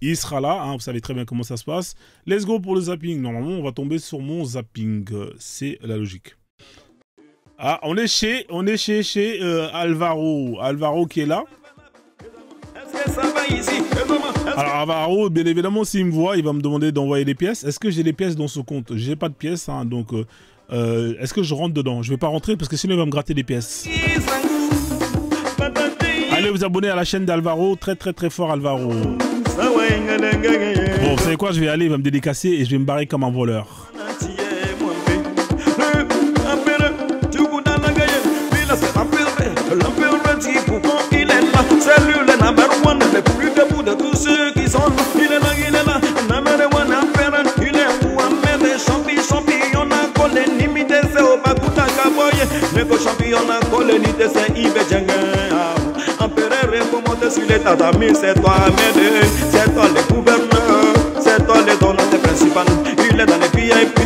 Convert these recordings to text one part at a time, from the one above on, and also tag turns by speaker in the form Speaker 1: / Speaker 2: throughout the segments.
Speaker 1: Il sera là, hein, vous savez très bien comment ça se passe. Let's go pour le zapping. Normalement, on va tomber sur mon zapping. C'est la logique. Ah, on est chez Alvaro. Alvaro qui est là. Alors Alvaro, bien évidemment, s'il me voit, il va me demander d'envoyer des pièces. Est-ce que j'ai des pièces dans ce compte? J'ai pas de pièces, hein, donc est-ce que je rentre dedans? Je vais pas rentrer parce que sinon il va me gratter des pièces. Allez vous abonner à la chaîne d'Alvaro, très très très fort Alvaro. Bon, vous savez quoi, je vais aller, il va me dédicacer et je vais me barrer comme un voleur.
Speaker 2: C'est lui le number one, le plus debout de tous ceux qui sont là. Il est là, number one affaire. Il est Mohamed, champion à Colin, imité, c'est au Bakuta Kaboye. Le champion à Colin, imité, c'est Ibe Djengen. Empereur, recommandé sur les tatamis, c'est toi, Amédée. C'est toi le gouverneur, c'est toi le donateur principal. Il est dans les VIP,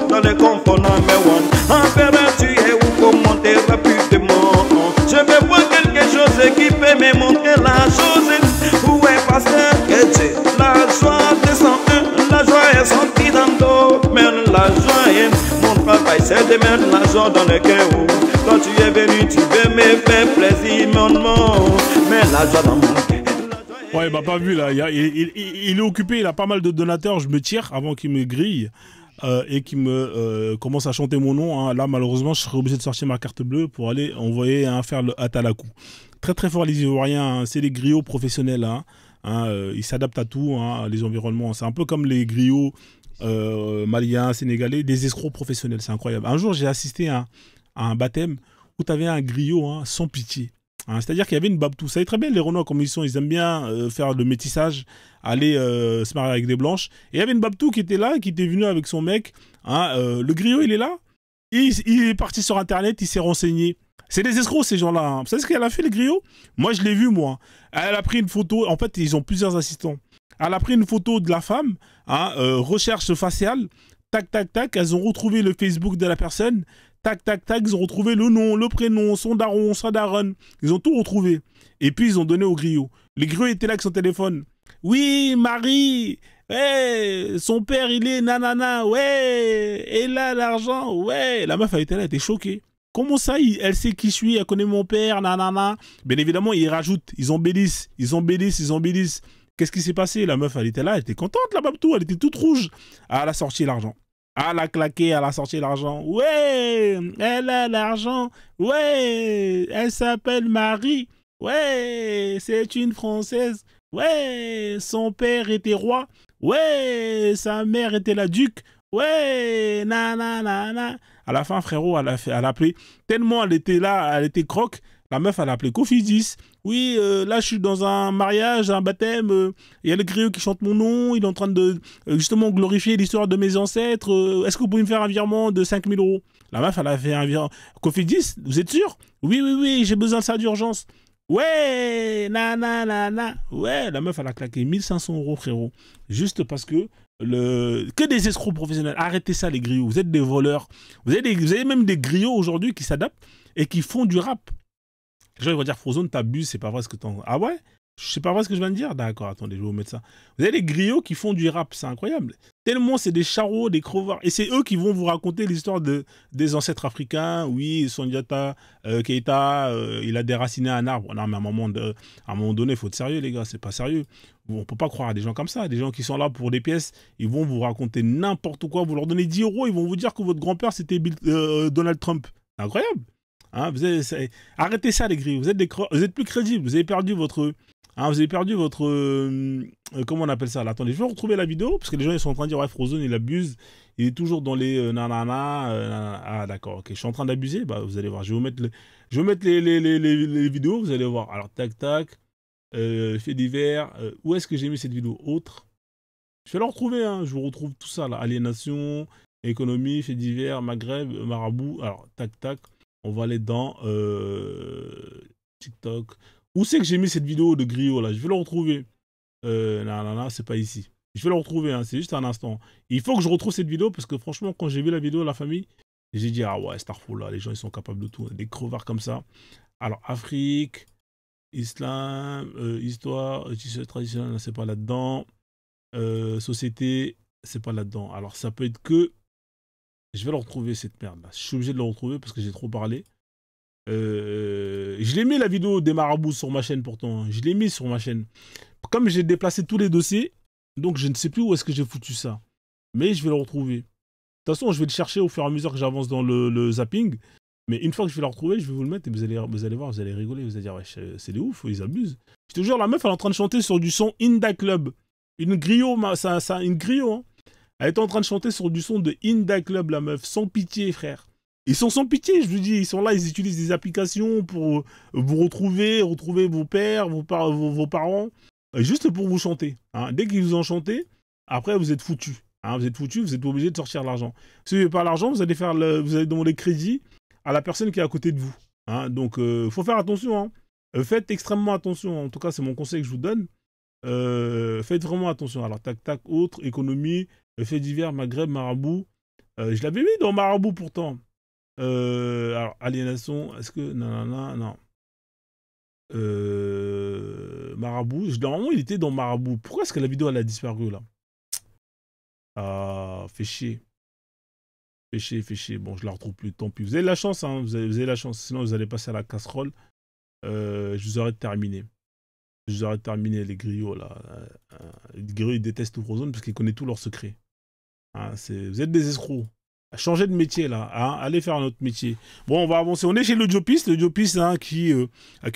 Speaker 2: dans les components, mais one. Empereur, tu es où pour monter rapidement? Je veux voir quelque chose qui peut me montrer la chose. Où est pasteur que la joie descend, la joie est sortie dans l'eau. Mais la joie est mon travail, c'est de mettre la joie dans le cœur. Quand tu es venu, tu veux me faire plaisir, mon nom. Mais la joie dans mon cœur.
Speaker 1: Ouais, il m'a pas vu là. Il est occupé, il a pas mal de donateurs. Je me tire avant qu'il me grille. Et qui me commence à chanter mon nom. Hein. Là, malheureusement, je serai obligé de sortir ma carte bleue pour aller envoyer faire le Atalakou. Très très fort les Ivoiriens, hein. C'est des griots professionnels. Hein. Ils s'adaptent à tout, hein, les environnements. C'est un peu comme les griots maliens, sénégalais, des escrocs professionnels. C'est incroyable. Un jour, j'ai assisté à un baptême où tu avais un griot, hein, sans pitié. Hein, c'est-à-dire qu'il y avait une babtou. Vous savez très bien, les Renois, comme ils sont, ils aiment bien faire le métissage, aller se marier avec des blanches. Et il y avait une babtou qui était là, qui était venue avec son mec. Hein, le griot, il est là. Il est parti sur Internet, il s'est renseigné. C'est des escrocs, ces gens-là. Hein. Vous savez ce qu'elle a fait, le griot? Moi, je l'ai vu, moi. Elle a pris une photo. En fait, ils ont plusieurs assistants. Elle a pris une photo de la femme, hein, recherche faciale. Tac, tac, tac. Elles ont retrouvé le Facebook de la personne. Tac, tac, tac, ils ont retrouvé le nom, le prénom, son daron, sa daronne. Ils ont tout retrouvé. Et puis, ils ont donné au griot. Le griot était là avec son téléphone. Oui, Marie, ouais, son père, il est nanana, ouais, et là, l'argent, ouais. La meuf, elle était là, elle était choquée. Comment ça, elle sait qui je suis, elle connaît mon père, nanana. Bien évidemment, ils rajoutent, ils embellissent. Qu'est-ce qui s'est passé? La meuf, elle était là, elle était contente, la babtou, elle était toute rouge. Elle a sorti l'argent. Elle a claqué, elle a sorti l'argent. Ouais, elle a l'argent. Ouais, elle s'appelle Marie. Ouais, c'est une Française. Ouais, son père était roi. Ouais, sa mère était la duc. Ouais, nanana. À la fin, frérot, elle a appelé. Tellement elle était là, elle était croque. La meuf, elle a appelé Cofidis. Oui, là, je suis dans un mariage, un baptême. Il y a le griot qui chante mon nom. Il est en train de, justement, glorifier l'histoire de mes ancêtres. Est-ce que vous pouvez me faire un virement de 5000 €? La meuf, elle a fait un virement. Cofidis, vous êtes sûr? Oui, oui, oui, j'ai besoin de ça d'urgence. Ouais, nanana. Ouais, la meuf, elle a claqué 1500 €, frérot. Juste parce que que des escrocs professionnels. Arrêtez ça, les griots. Vous êtes des voleurs. Vous avez même des griots aujourd'hui qui s'adaptent et qui font du rap. Les gens ils vont dire Frozone, t'abuses, c'est pas vrai ce que t'en. Ah ouais? C'est pas vrai ce que je viens de dire? D'accord, attendez, je vais vous mettre ça. Vous avez des griots qui font du rap, c'est incroyable. Tellement c'est des charros, des crevards. Et c'est eux qui vont vous raconter l'histoire des ancêtres africains. Oui, Sondiata Keita, il a déraciné un arbre. Non, mais à un moment donné, il faut être sérieux, les gars, c'est pas sérieux. On peut pas croire à des gens comme ça, des gens qui sont là pour des pièces. Ils vont vous raconter n'importe quoi. Vous leur donnez 10 €, ils vont vous dire que votre grand-père c'était Donald Trump. C'est incroyable. Hein, arrêtez ça, les grilles. Vous êtes plus crédibles. Vous avez perdu votre. Hein, vous avez perdu votre. Comment on appelle ça là? Attendez, je vais retrouver la vidéo parce que les gens ils sont en train de dire ouais, Frozone il abuse. Il est toujours dans les nanana. Ah d'accord, ok. Je suis en train d'abuser. Bah vous allez voir. Je vais vous mettre les vidéos. Vous allez voir. Alors tac tac. Fait divers. Où est-ce que j'ai mis cette vidéo? Autre. Je vais la retrouver. Hein. Je vous retrouve tout ça là. Aliénation, économie, fait divers, Maghreb, marabout. Alors tac tac. On va aller dans TikTok. Où c'est que j'ai mis cette vidéo de griot là? Je vais le retrouver. Non, c'est pas ici. Je vais le retrouver, hein, c'est juste un instant. Il faut que je retrouve cette vidéo parce que franchement, quand j'ai vu la vidéo de la famille, j'ai dit ah ouais, Starfall là, les gens ils sont capables de tout. Des crevards comme ça. Alors, Afrique, Islam, histoire, traditionnelle, c'est pas là-dedans. Société, c'est pas là-dedans. Alors ça peut être que... Je vais le retrouver cette merde là. Je suis obligé de le retrouver parce que j'ai trop parlé. Je l'ai mis la vidéo des marabouts sur ma chaîne pourtant. Je l'ai mis sur ma chaîne. Comme j'ai déplacé tous les dossiers, donc je ne sais plus où est-ce que j'ai foutu ça. Mais je vais le retrouver. De toute façon, je vais le chercher au fur et à mesure que j'avance dans le zapping. Mais une fois que je vais le retrouver, je vais vous le mettre et vous allez voir, vous allez rigoler. Vous allez dire, ouais, c'est des ouf, ils abusent. Je te jure, la meuf, elle est en train de chanter sur du son Inda Club. Une griot, une griot, hein. Elle est en train de chanter sur du son de Inda Club, la meuf. Sans pitié, frère. Ils sont sans pitié, je vous dis. Ils sont là, ils utilisent des applications pour vous retrouver vos pères, vos parents, juste pour vous chanter. Hein. Dès qu'ils vous ont chanté, après, vous êtes foutus. Hein. Vous êtes foutus, vous êtes obligé de sortir l'argent. Si vous n'avez pas l'argent, vous allez demander crédit à la personne qui est à côté de vous. Hein. Donc, faut faire attention. Hein. Faites extrêmement attention. En tout cas, c'est mon conseil que je vous donne. Faites vraiment attention. Alors, tac, tac, autre, économie, faits divers, Maghreb, marabout. Je l'avais mis dans marabout pourtant. Alors, aliénation, est-ce que... Non. Marabout, normalement, il était dans marabout. Pourquoi est-ce que la vidéo, elle a disparu, là? Ah, fait chier. Fait chier. Bon, je la retrouve plus, tant pis. Vous avez la chance, hein. Vous avez la chance. Sinon, vous allez passer à la casserole. Je vous aurais terminé. Les griots, là. Les griots, ils détestent Frozone parce qu'ils connaissent tous leurs secrets. Hein, vous êtes des escrocs. Changez de métier, là. Hein, allez faire un autre métier. Bon, on va avancer. On est chez le Diopiste. Le Diopiste, hein, à qui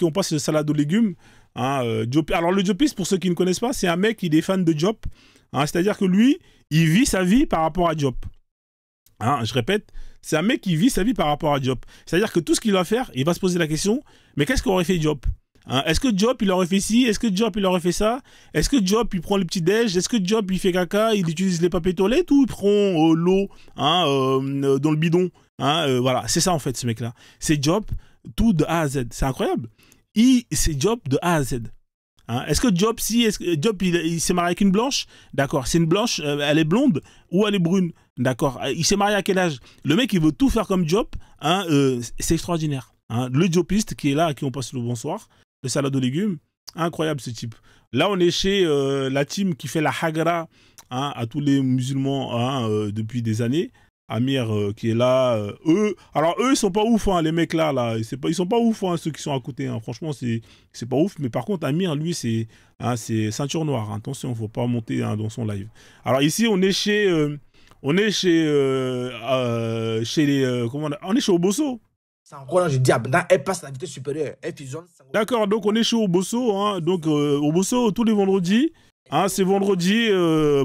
Speaker 1: on passe le salade aux légumes. Hein, alors, le Diopiste, pour ceux qui ne connaissent pas, c'est un mec qui est fan de Diop. Hein, c'est-à-dire que lui, il vit sa vie par rapport à Diop. Hein, je répète, c'est un mec qui vit sa vie par rapport à Diop. C'est-à-dire que tout ce qu'il va faire, il va se poser la question, mais qu'est-ce qu'aurait fait Diop? Hein, est-ce que Diop, il aurait fait ci? Est-ce que Diop, il aurait fait ça? Est-ce que Diop, il prend le petit déj? Est-ce que Diop, il fait caca? Il utilise les papiers toilettes ou il prend l'eau, hein, dans le bidon? Hein, voilà, c'est ça en fait, ce mec-là. C'est Diop, tout de A à Z. C'est incroyable. C'est Diop de A à Z. Hein, est-ce que Diop, il s'est marié avec une blanche? D'accord. C'est une blanche, elle est blonde ou elle est brune? D'accord. Il s'est marié à quel âge? Le mec, il veut tout faire comme Diop. Hein, c'est extraordinaire. Hein, le Diopiste qui est là, à qui on passe le bonsoir. Le salade aux légumes, incroyable ce type. Là, on est chez la team qui fait la Hagara, hein, à tous les musulmans, hein, depuis des années. Amir qui est là. Eux, ils sont pas ouf, hein, les mecs là. Ils sont pas ouf, hein, ceux qui sont à côté. Hein. Franchement, c'est pas ouf. Mais par contre, Amir, lui, c'est ceinture noire. Hein. Attention, faut pas monter, hein, dans son live. Alors ici, on est chez les on est chez Obosso.
Speaker 3: Je dis, elle passe à la vitesse supérieure, elle fusionne.
Speaker 1: D'accord, donc on est chez Obosso. Hein, donc Obosso, tous les vendredis, hein, c'est vendredi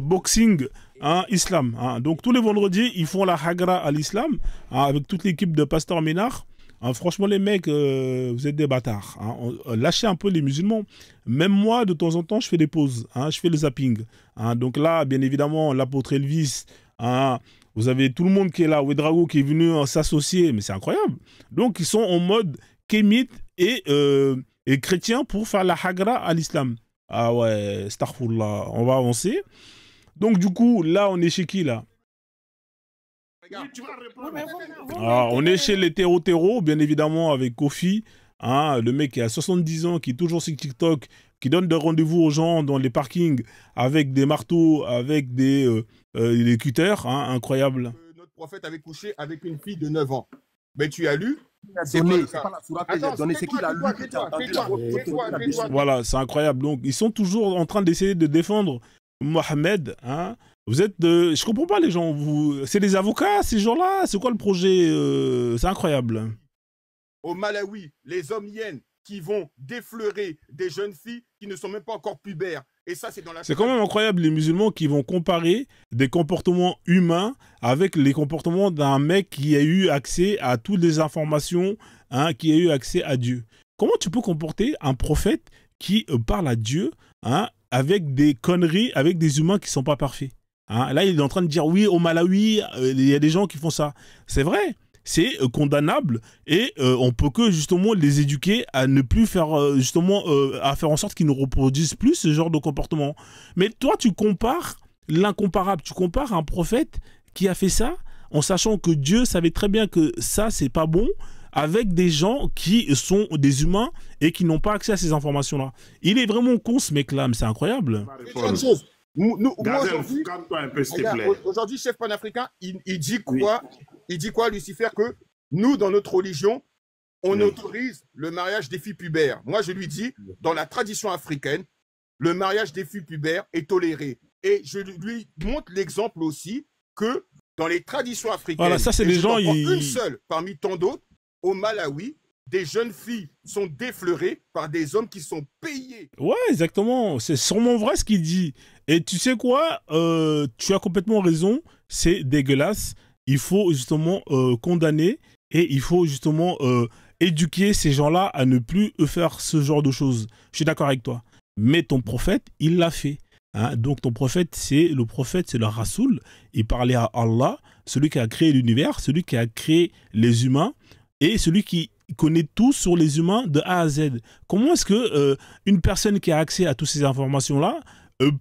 Speaker 1: boxing, hein, islam. Hein, donc tous les vendredis, ils font la Hagra à l'islam, hein, avec toute l'équipe de Pasteur Ménard. Hein, franchement, les mecs, vous êtes des bâtards. Hein, lâchez un peu les musulmans. Même moi, de temps en temps, je fais des pauses. Hein, je fais le zapping. Hein, donc là, bien évidemment, l'apôtre Elvis... Hein, vous avez tout le monde qui est là, Ouedraogo qui est venu s'associer, mais c'est incroyable. Donc ils sont en mode kémite et chrétien pour faire la hagra à l'islam. Ah ouais, astaghfirullah, on va avancer. Donc du coup, là on est chez qui là? On est chez les Terro, bien évidemment, avec Kofi. Hein, le mec qui a 70 ans, qui est toujours sur TikTok, qui donne des rendez-vous aux gens dans les parkings avec des marteaux, avec des cutters, hein, incroyable.
Speaker 4: Notre prophète avait couché avec une fille de 9 ans. Mais tu as lu?
Speaker 3: C'est pas la sourate que j'ai donnée, c'est qu'il a lu.
Speaker 1: Voilà, c'est incroyable. Donc, ils sont toujours en train d'essayer de défendre Mohamed. Hein. Vous êtes je comprends pas les gens. C'est des avocats, ces gens-là? C'est quoi le projet? C'est incroyable.
Speaker 4: Au Malawi, les hommes hyènes qui vont défleurer des jeunes filles qui ne sont même pas encore pubères. Et ça, c'est dans la...
Speaker 1: C'est quand même incroyable, les musulmans qui vont comparer des comportements humains avec les comportements d'un mec qui a eu accès à toutes les informations, hein, qui a eu accès à Dieu. Comment tu peux comporter un prophète qui parle à Dieu, hein, avec des conneries, avec des humains qui ne sont pas parfaits, hein? Là, il est en train de dire, oui, au Malawi, il y a des gens qui font ça. C'est vrai. C'est condamnable et on peut que justement les éduquer à ne plus faire à faire en sorte qu'ils ne reproduisent plus ce genre de comportement. Mais toi, tu compares l'incomparable, tu compares un prophète qui a fait ça en sachant que Dieu savait très bien que ça c'est pas bon, avec des gens qui sont des humains et qui n'ont pas accès à ces informations-là. Il est vraiment con ce mec-là, mais c'est incroyable.
Speaker 4: Une chose. Moi,
Speaker 5: Gazel,
Speaker 4: aujourd'hui,
Speaker 5: calme-toi un peu, s'il te
Speaker 4: regarde,
Speaker 5: plaît.
Speaker 4: aujourd'hui, chef panafricain, il dit quoi? Il dit quoi, Lucifer? Que nous, dans notre religion, on autorise le mariage des filles pubères. Moi, je lui dis, dans la tradition africaine, le mariage des filles pubères est toléré. Et je lui montre l'exemple aussi que dans les traditions africaines,
Speaker 1: Voilà, ça, c'est
Speaker 4: et
Speaker 1: les
Speaker 4: je
Speaker 1: gens,
Speaker 4: t'en prends
Speaker 1: ils-
Speaker 4: une seule parmi tant d'autres, au Malawi, des jeunes filles sont défleurées par des hommes qui sont payés.
Speaker 1: Ouais, exactement. C'est sûrement vrai ce qu'il dit. Et tu sais quoi? Tu as complètement raison. C'est dégueulasse. Il faut justement condamner et il faut justement éduquer ces gens-là à ne plus faire ce genre de choses. Je suis d'accord avec toi. Mais ton prophète, il l'a fait. Hein? Donc ton prophète, c'est le Rasoul. Il parlait à Allah, celui qui a créé l'univers, celui qui a créé les humains et celui qui connaît tout sur les humains de A à Z. Comment est-ce que une personne qui a accès à toutes ces informations-là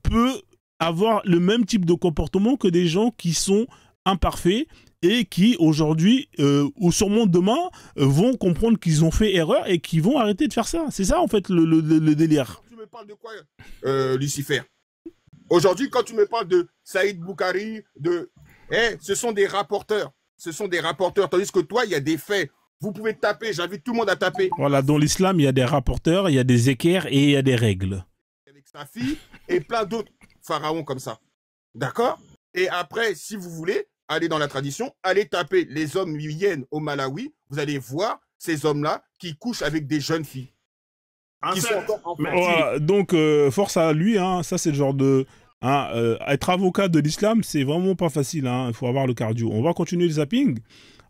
Speaker 1: peut avoir le même type de comportement que des gens qui sont imparfaits et qui aujourd'hui ou sûrement demain vont comprendre qu'ils ont fait erreur et qui vont arrêter de faire ça. C'est ça en fait le délire.
Speaker 4: Tu me parles de quoi, Lucifer? Aujourd'hui, quand tu me parles de Saïd Boukari, ce sont des rapporteurs. Ce sont des rapporteurs. Tandis que toi, il y a des faits. Vous pouvez taper. J'invite tout le monde à taper.
Speaker 1: Voilà, dans l'islam, il y a des rapporteurs, il y a des équerres et il y a des règles.
Speaker 4: Avec sa fille et plein d'autres pharaons comme ça. D'accord? Et après, si vous voulez aller dans la tradition, allez taper les hommes hyènes au Malawi. Vous allez voir ces hommes-là qui couchent avec des jeunes filles. Qui sont encore enfants.
Speaker 1: Voilà, donc force à lui, hein, ça c'est le genre de... Hein, être avocat de l'islam, c'est vraiment pas facile, hein, il faut avoir le cardio. On va continuer le zapping.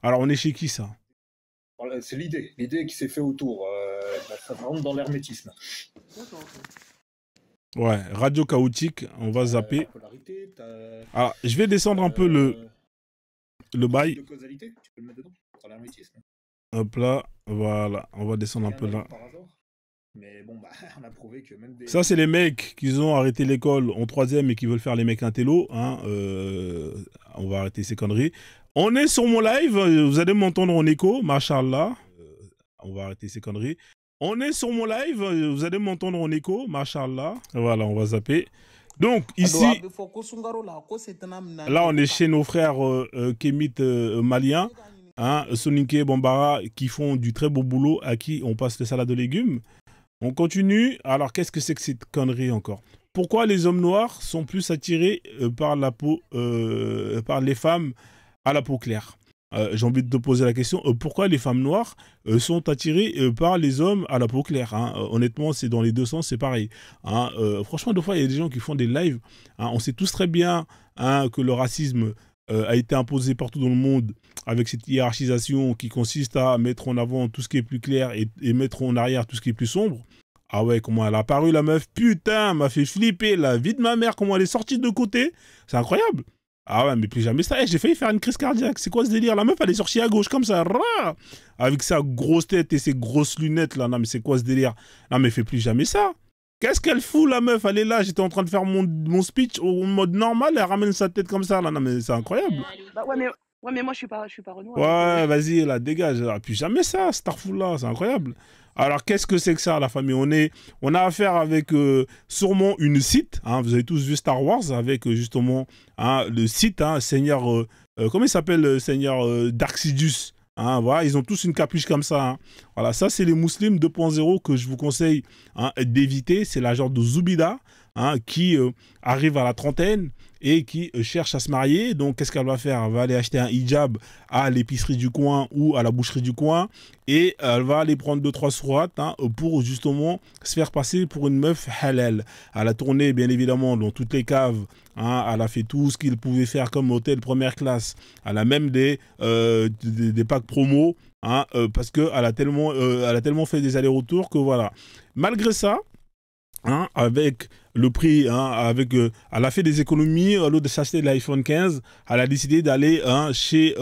Speaker 1: Alors on est chez qui ça?
Speaker 6: Voilà, c'est l'idée qui s'est fait autour. Ça rentre dans l'hermétisme.
Speaker 1: Ouais, radio chaotique, on va zapper.
Speaker 6: La polarité,
Speaker 1: Alors, je vais descendre un peu le bail.
Speaker 6: de causalité, tu peux le mettre dedans, dans l'hermétisme.
Speaker 1: Hop là, voilà, on va descendre un peu là.
Speaker 6: Par hasard. Mais bon, bah, on a prouvé que même des...
Speaker 1: Ça, c'est les mecs qui ont arrêté l'école en 3e et qui veulent faire les mecs intello. Hein, on va arrêter ces conneries. On est sur mon live, vous allez m'entendre en écho, machallah. On va arrêter ces conneries. On est sur mon live, vous allez m'entendre en écho, machallah. Voilà, on va zapper. Donc, ici, là, on est chez nos frères kémites maliens, hein, Soninké et Bambara, qui font du très beau boulot, à qui on passe le salade de légumes. On continue. Alors, qu'est-ce que c'est que cette connerie encore? Pourquoi les hommes noirs sont plus attirés par la peau, par les femmes à la peau claire? J'ai envie de te poser la question. Pourquoi les femmes noires sont attirées par les hommes à la peau claire, hein? Honnêtement, c'est dans les deux sens, c'est pareil. Hein? Franchement, des fois, il y a des gens qui font des lives. Hein? On sait tous très bien, hein, que le racisme a été imposé partout dans le monde avec cette hiérarchisation qui consiste à mettre en avant tout ce qui est plus clair et mettre en arrière tout ce qui est plus sombre. Ah ouais, comment elle a apparu la meuf, putain, m'a fait flipper la vie de ma mère, comment elle est sortie de côté, c'est incroyable. Ah ouais, mais plus jamais ça. J'ai failli faire une crise cardiaque. C'est quoi ce délire? La meuf, elle est sortie à gauche comme ça, avec sa grosse tête et ses grosses lunettes là. Non mais c'est quoi ce délire? Non mais fais plus jamais ça. Qu'est-ce qu'elle fout la meuf? Elle est là, j'étais en train de faire mon speech au mode normal, elle ramène sa tête comme ça là. Non mais c'est incroyable.
Speaker 7: Bah ouais, mais moi je suis pas Renoir.
Speaker 1: Ouais, vas-y, là, dégage. Alors, plus jamais ça, Starful là, c'est incroyable. Alors, qu'est-ce que c'est que ça, la famille? On a affaire avec sûrement une Sith. Hein, vous avez tous vu Star Wars avec justement, hein, le Sith, hein, Seigneur. Comment il s'appelle, le Seigneur Dark Sidious? Hein, voilà, ils ont tous une capuche comme ça. Hein. Voilà, ça, c'est les musulmans 2.0 que je vous conseille, hein, d'éviter. C'est la genre de Zoubida, hein, qui arrive à la trentaine et qui cherche à se marier. Donc, qu'est-ce qu'elle va faire? Elle va aller acheter un hijab à l'épicerie du coin ou à la boucherie du coin et elle va aller prendre 2-3 sourates, hein, pour justement se faire passer pour une meuf halal. Elle a tourné, bien évidemment, dans toutes les caves. Hein, elle a fait tout ce qu'il pouvait faire comme hôtel première classe. Elle a même des packs promo, hein, parce qu'elle a tellement fait des allers-retours que voilà. Malgré ça, hein, avec le prix, hein, elle a fait des économies au lieu de s'acheter l'iPhone 15. Elle a décidé d'aller, hein, chez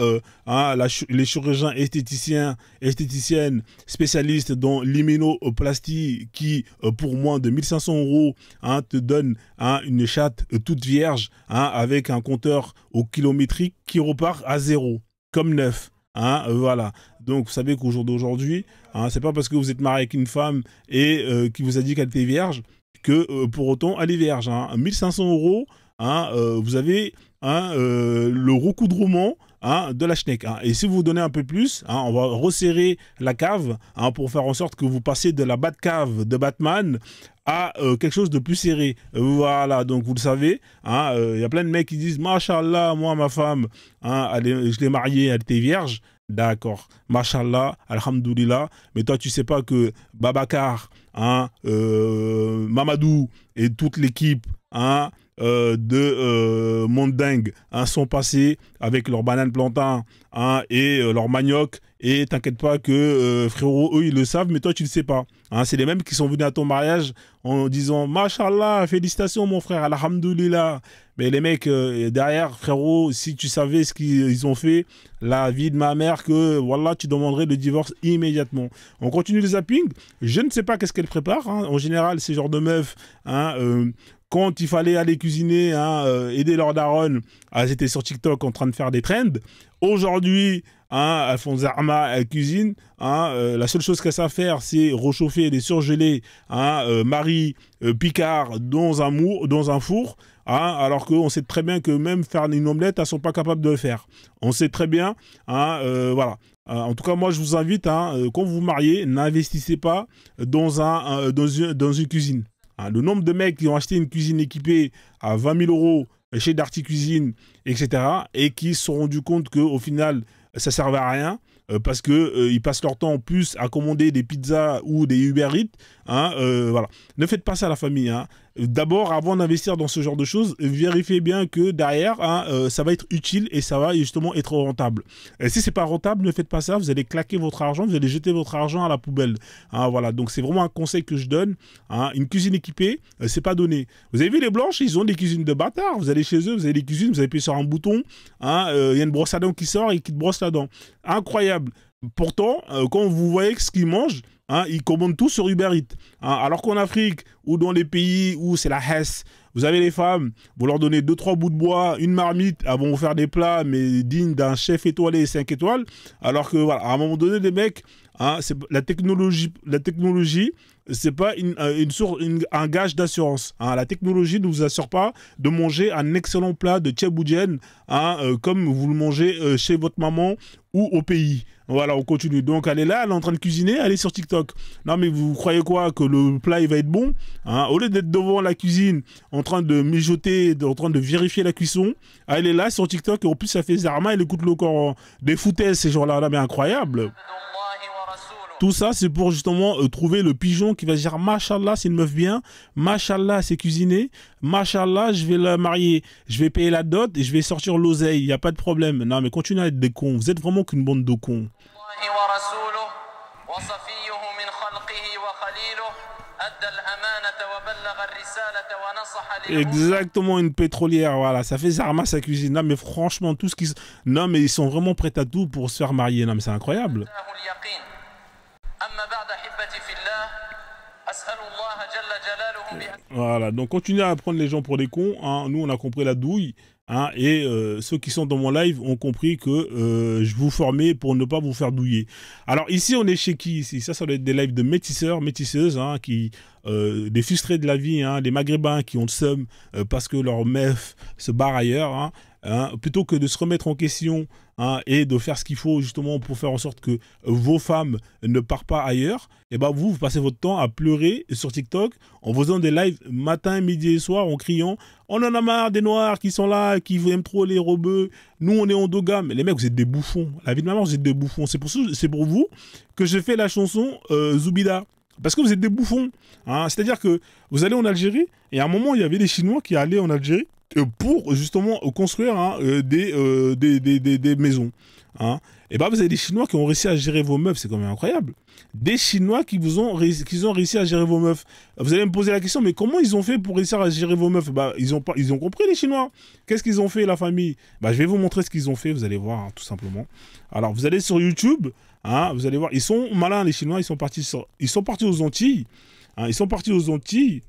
Speaker 1: les chirurgiens esthéticiennes spécialistes dans l'immunoplastie qui, pour moins de 1500 €, hein, te donne, hein, une chatte toute vierge, hein, avec un compteur au kilométrique qui repart à 0, comme neuf. Hein, voilà. Donc, vous savez qu'au jour d'aujourd'hui, hein, c'est pas parce que vous êtes marié avec une femme et qui vous a dit qu'elle était vierge que pour autant elle est vierge. Hein. 1500 €, hein, vous avez hein, le recouvrement hein, de la schneck. Hein. Et si vous donnez un peu plus, hein, on va resserrer la cave hein, pour faire en sorte que vous passiez de la Batcave de Batman à quelque chose de plus serré. Voilà, donc vous le savez, hein, y a plein de mecs qui disent « Machallah, moi, ma femme, hein, je l'ai mariée, elle était vierge. » D'accord, Machallah, Alhamdoulilah, mais toi tu sais pas que Babacar, hein, Mamadou et toute l'équipe hein, de Mondingue hein, sont passés avec leurs bananes plantain hein, et leur manioc. Et t'inquiète pas que frérot, eux ils le savent, mais toi tu le sais pas. Hein, c'est les mêmes qui sont venus à ton mariage en disant Machallah, félicitations mon frère, Alhamdoulilah. Mais les mecs derrière, frérot, si tu savais ce qu'ils ont fait, la vie de ma mère, que voilà, tu demanderais le divorce immédiatement. On continue le zapping. Je ne sais pas qu'est-ce qu'elle prépare. Hein. En général, ces genres de meufs, hein, quand il fallait aller cuisiner, hein, aider leur daronne, elles étaient sur TikTok en train de faire des trends. Aujourd'hui, hein, elles font zarma, elles cuisinent. Hein, la seule chose qu'elles savent faire, c'est réchauffer et les surgeler hein, Marie Picard dans un four. Hein, alors qu'on sait très bien que même faire une omelette, elles ne sont pas capables de le faire. On sait très bien, hein, voilà. En tout cas, moi, je vous invite, hein, quand vous vous mariez, n'investissez pas dans une cuisine. Hein, le nombre de mecs qui ont acheté une cuisine équipée à 20 000 € chez Darty Cuisine, etc., et qui se sont rendus compte qu'au final, ça ne servait à rien. Parce que ils passent leur temps en plus à commander des pizzas ou des Uber Eats. Hein, voilà. Ne faites pas ça à la famille. Hein. D'abord, avant d'investir dans ce genre de choses, vérifiez bien que derrière, hein, ça va être utile et ça va justement être rentable. Et si c'est pas rentable, ne faites pas ça. Vous allez claquer votre argent, vous allez jeter votre argent à la poubelle. Hein, voilà. Donc c'est vraiment un conseil que je donne. Hein. Une cuisine équipée, c'est pas donné. Vous avez vu les blanches, ils ont des cuisines de bâtards. Vous allez chez eux, vous avez des cuisines, vous appuyez sur un bouton. Hein, y a une brosse à dents qui sort et qui te brosse la dent. Incroyable. Pourtant, quand vous voyez ce qu'ils mangent, hein, ils commandent tout sur Uber Eats. Hein, alors qu'en Afrique ou dans les pays où c'est la Hesse, vous avez les femmes, vous leur donnez 2-3 bouts de bois, une marmite, elles vont vous faire des plats mais dignes d'un chef étoilé 5 étoiles. Alors que voilà, à un moment donné, les mecs, hein, la technologie, c'est pas un gage d'assurance. Hein. La technologie ne vous assure pas de manger un excellent plat de tchèboudjen hein, comme vous le mangez chez votre maman ou au pays. Voilà, on continue. Donc, elle est là, elle est en train de cuisiner, elle est sur TikTok. Non, mais vous croyez quoi? Que le plat, il va être bon hein? Au lieu d'être devant la cuisine, en train de mijoter, en train de vérifier la cuisson, elle est là sur TikTok et en plus, ça fait zarma, elle écoute le corps des foutaises, ces gens-là. Là, mais incroyable. Tout ça, c'est pour justement trouver le pigeon qui va se dire « Machallah, c'est une meuf bien. Machallah, c'est cuisiné. Machallah, je vais la marier. Je vais payer la dot et je vais sortir l'oseille. Il n'y a pas de problème. » Non, mais continuez à être des cons. Vous êtes vraiment qu'une bande de cons. Exactement, une pétrolière, voilà, ça fait zarma sa cuisine. Non, mais franchement, tout ce qui... Non, mais ils sont vraiment prêts à tout pour se faire marier. Non, mais c'est incroyable. Voilà, donc continuez à prendre les gens pour des cons. Hein. Nous, on a compris la douille. Hein, et ceux qui sont dans mon live ont compris que je vous formais pour ne pas vous faire douiller. Alors ici, on est chez qui ici? Ça doit être des lives de métisseurs, métisseuses, hein, des frustrés de la vie, hein, des maghrébins qui ont le seum parce que leur meuf se barre ailleurs. Hein. Hein, plutôt que de se remettre en question hein, et de faire ce qu'il faut justement pour faire en sorte que vos femmes ne partent pas ailleurs, et ben vous passez votre temps à pleurer sur TikTok en faisant des lives matin, midi et soir en criant « On en a marre des noirs qui sont là, qui aiment trop les rebeux, nous on est endogame. » Les mecs, vous êtes des bouffons. La vie de ma mère, vous êtes des bouffons. C'est pour vous que je fais la chanson Zoubida. Parce que vous êtes des bouffons. Hein. C'est-à-dire que vous allez en Algérie et à un moment, il y avait des Chinois qui allaient en Algérie pour justement construire hein, des maisons. Hein. Et bah vous avez des Chinois qui ont réussi à gérer vos meufs, c'est quand même incroyable. Des Chinois qui ont réussi à gérer vos meufs. Vous allez me poser la question, mais comment ils ont fait pour réussir à gérer vos meufs? Bah ils ont compris les Chinois. Qu'est-ce qu'ils ont fait la famille? Bah je vais vous montrer ce qu'ils ont fait, vous allez voir hein, tout simplement. Alors vous allez sur YouTube, hein, vous allez voir, ils sont malins les Chinois, ils sont partis aux Antilles. Hein, ils sont partis aux Antilles.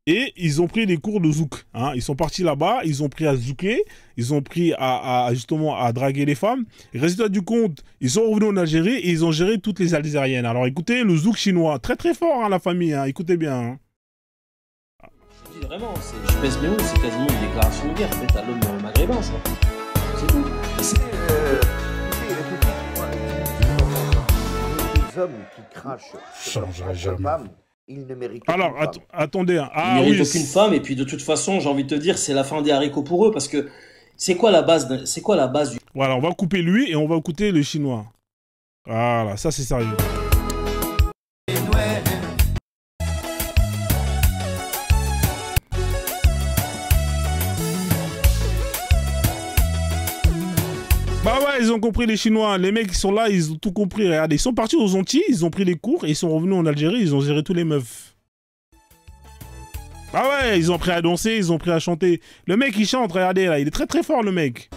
Speaker 1: Et ils ont pris des cours de zouk. Hein. Ils sont partis là-bas, ils ont pris à zouker, ils ont pris justement à draguer les femmes. Et résultat du compte, ils sont revenus en Algérie et ils ont géré toutes les Algériennes. Alors écoutez, le zouk chinois, très très fort hein, la famille, hein. Écoutez bien. Hein.
Speaker 5: Je dis vraiment, je pèse mes mots, c'est quasiment une déclaration de guerre faite à l'homme maghrébin, ça. C'est tout.
Speaker 8: Les hommes qui crachent sur leurs femmes, ils ne méritent pas.
Speaker 1: Alors, attendez.
Speaker 5: Ils ne méritent aucune femme, et puis de toute façon, j'ai envie de te dire, c'est la fin des haricots pour eux, parce que c'est quoi la base du...
Speaker 1: Voilà, on va couper lui et on va écouter le chinois. Voilà, ça c'est sérieux. Bah ouais, ils ont compris les Chinois. Les mecs qui sont là, ils ont tout compris. Regardez, ils sont partis aux Antilles, ils ont pris les cours et ils sont revenus en Algérie, ils ont géré tous les meufs. Ah ouais, ils ont appris à danser, ils ont appris à chanter. Le mec il chante, regardez là, il est très très fort le mec.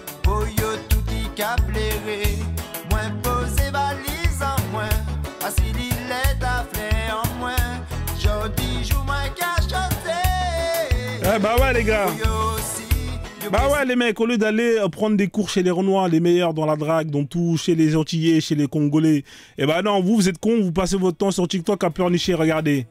Speaker 1: Eh bah ouais les gars. Bah ouais les mecs, au lieu d'aller prendre des cours chez les Renois, les meilleurs dans la drague, dans tout, chez les Antillais, chez les Congolais, eh bah non, vous êtes cons, vous passez votre temps sur TikTok à pleurnicher, regardez.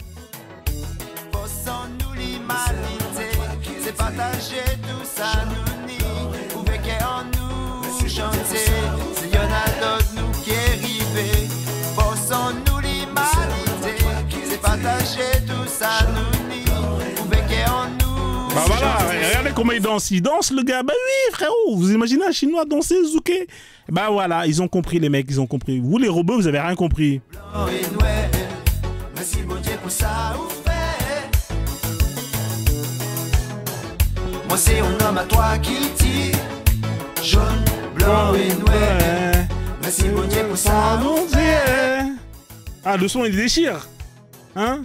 Speaker 1: Bah voilà, regardez comment il danse le gars, bah oui frérot, vous imaginez un Chinois danser, zouker? Bah voilà, ils ont compris les mecs, ils ont compris. Vous les robots, vous avez rien compris.
Speaker 9: Moi c'est un homme à toi qui dit jaune, blanc et noir. Merci mon Dieu pour ça, mon Dieu.
Speaker 1: Ah, le son il déchire. Hein?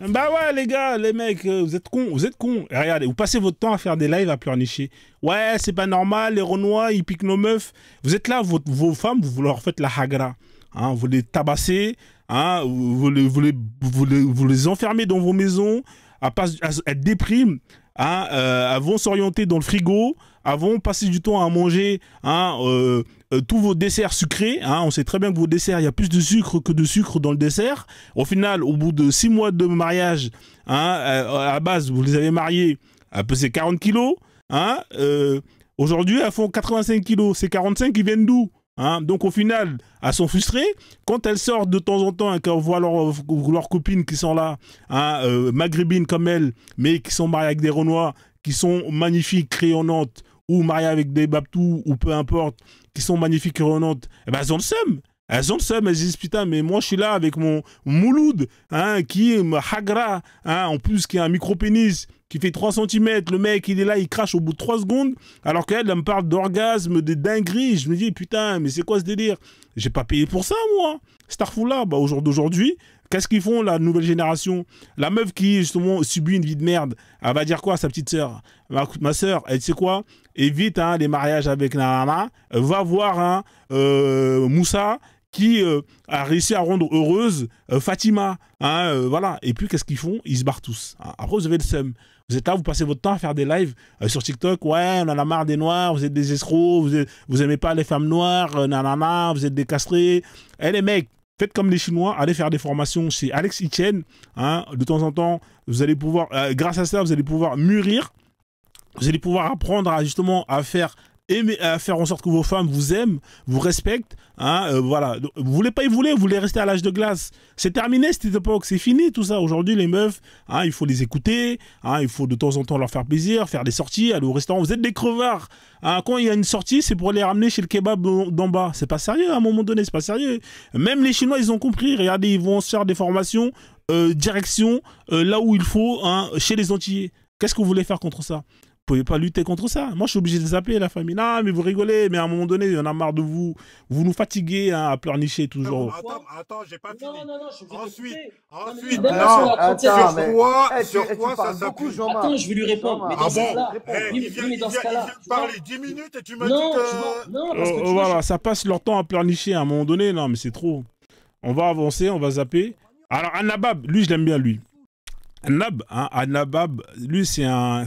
Speaker 1: Bah ouais les gars, les mecs, vous êtes cons, vous êtes cons. Et regardez, vous passez votre temps à faire des lives à pleurnicher. Ouais, c'est pas normal, les Renois, ils piquent nos meufs. Vous êtes là, vos femmes, vous leur faites la hagra. Hein, vous les tabassez, hein, vous les enfermez dans vos maisons, elles dépriment, hein, elles vont s'orienter dans le frigo, elles vont passer du temps à manger hein, tous vos desserts sucrés. Hein, on sait très bien que vos desserts, il y a plus de sucre que de sucre dans le dessert. Au final, au bout de 6 mois de mariage, hein, à la base, vous les avez mariées, elles pesaient 40 kilos. Hein, aujourd'hui, elles font 85 kilos. Ces 45 qui viennent d'où? Hein, donc au final, elles sont frustrées. Quand elles sortent de temps en temps et qu'on voit leurs copines qui sont là, hein, maghrébines comme elles, mais qui sont mariées avec des Renois, qui sont magnifiques, crayonnantes, ou mariées avec des Babtou, ou peu importe, qui sont magnifiques, crayonnantes, eh ben elles ont le seum. Elles ont le seum, elles disent putain, mais moi je suis là avec mon Mouloud, hein, qui est Hagra, hein, en plus qui a un micro-pénis, qui fait 3 cm, le mec il est là, il crache au bout de 3 secondes, alors qu'elle me parle d'orgasme, de dinguerie. Je me dis putain, mais c'est quoi ce délire? J'ai pas payé pour ça moi. Starfoula, bah au jour d'aujourd'hui, qu'est-ce qu'ils font la nouvelle génération? La meuf qui justement subit une vie de merde, elle va dire quoi à sa petite sœur? Ma sœur, elle sait quoi? Évite hein, les mariages avec Nana, va voir hein, Moussa, qui a réussi à rendre heureuse Fatima. Hein, voilà. Et puis, qu'est-ce qu'ils font? Ils se barrent tous. Hein. Après, vous avez le seum. Vous êtes là, vous passez votre temps à faire des lives sur TikTok. Ouais, on en a marre des noirs, vous êtes des escrocs, vous aimez pas les femmes noires, nanana, vous êtes des castrés. Eh les mecs, faites comme les Chinois, allez faire des formations chez Alex Etienne. Hein. De temps en temps, vous allez pouvoir, grâce à ça, vous allez pouvoir mûrir. Vous allez pouvoir apprendre à, justement à faire en sorte que vos femmes vous aiment, vous respectent. Hein, voilà. Vous voulez pas y voulez, vous voulez rester à l'âge de glace. C'est terminé cette époque, c'est fini tout ça. Aujourd'hui, les meufs, hein, il faut les écouter, hein, il faut de temps en temps leur faire plaisir, faire des sorties, aller au restaurant. Vous êtes des crevards. Hein, quand il y a une sortie, c'est pour les ramener chez le kebab d'en bas. C'est pas sérieux à un moment donné, c'est pas sérieux. Même les Chinois, ils ont compris. Regardez, ils vont se faire des formations, direction, là où il faut, hein, chez les Antillais. Qu'est-ce que vous voulez faire contre ça? Vous pouvez pas lutter contre ça. Moi, je suis obligé de les appeler, la famille. Non, mais vous rigolez, mais à un moment donné, il y en a marre de vous. Vous nous fatiguez hein, à pleurnicher toujours.
Speaker 10: Attends, j'ai pas fini.
Speaker 5: Non, je vais
Speaker 10: ensuite,
Speaker 9: sur quoi ça s'appuie?
Speaker 5: Attends, je vais lui répondre. Mais dans ce cas-là,
Speaker 10: il vient de parler 10 minutes et tu m'as dit que...
Speaker 5: Non, parce que
Speaker 1: voilà, ça passe leur temps à pleurnicher à un moment donné. Non, mais c'est trop. On va avancer, on va zapper. Alors, Annabab, lui, je l'aime bien, lui. Annabab, lui, c'est un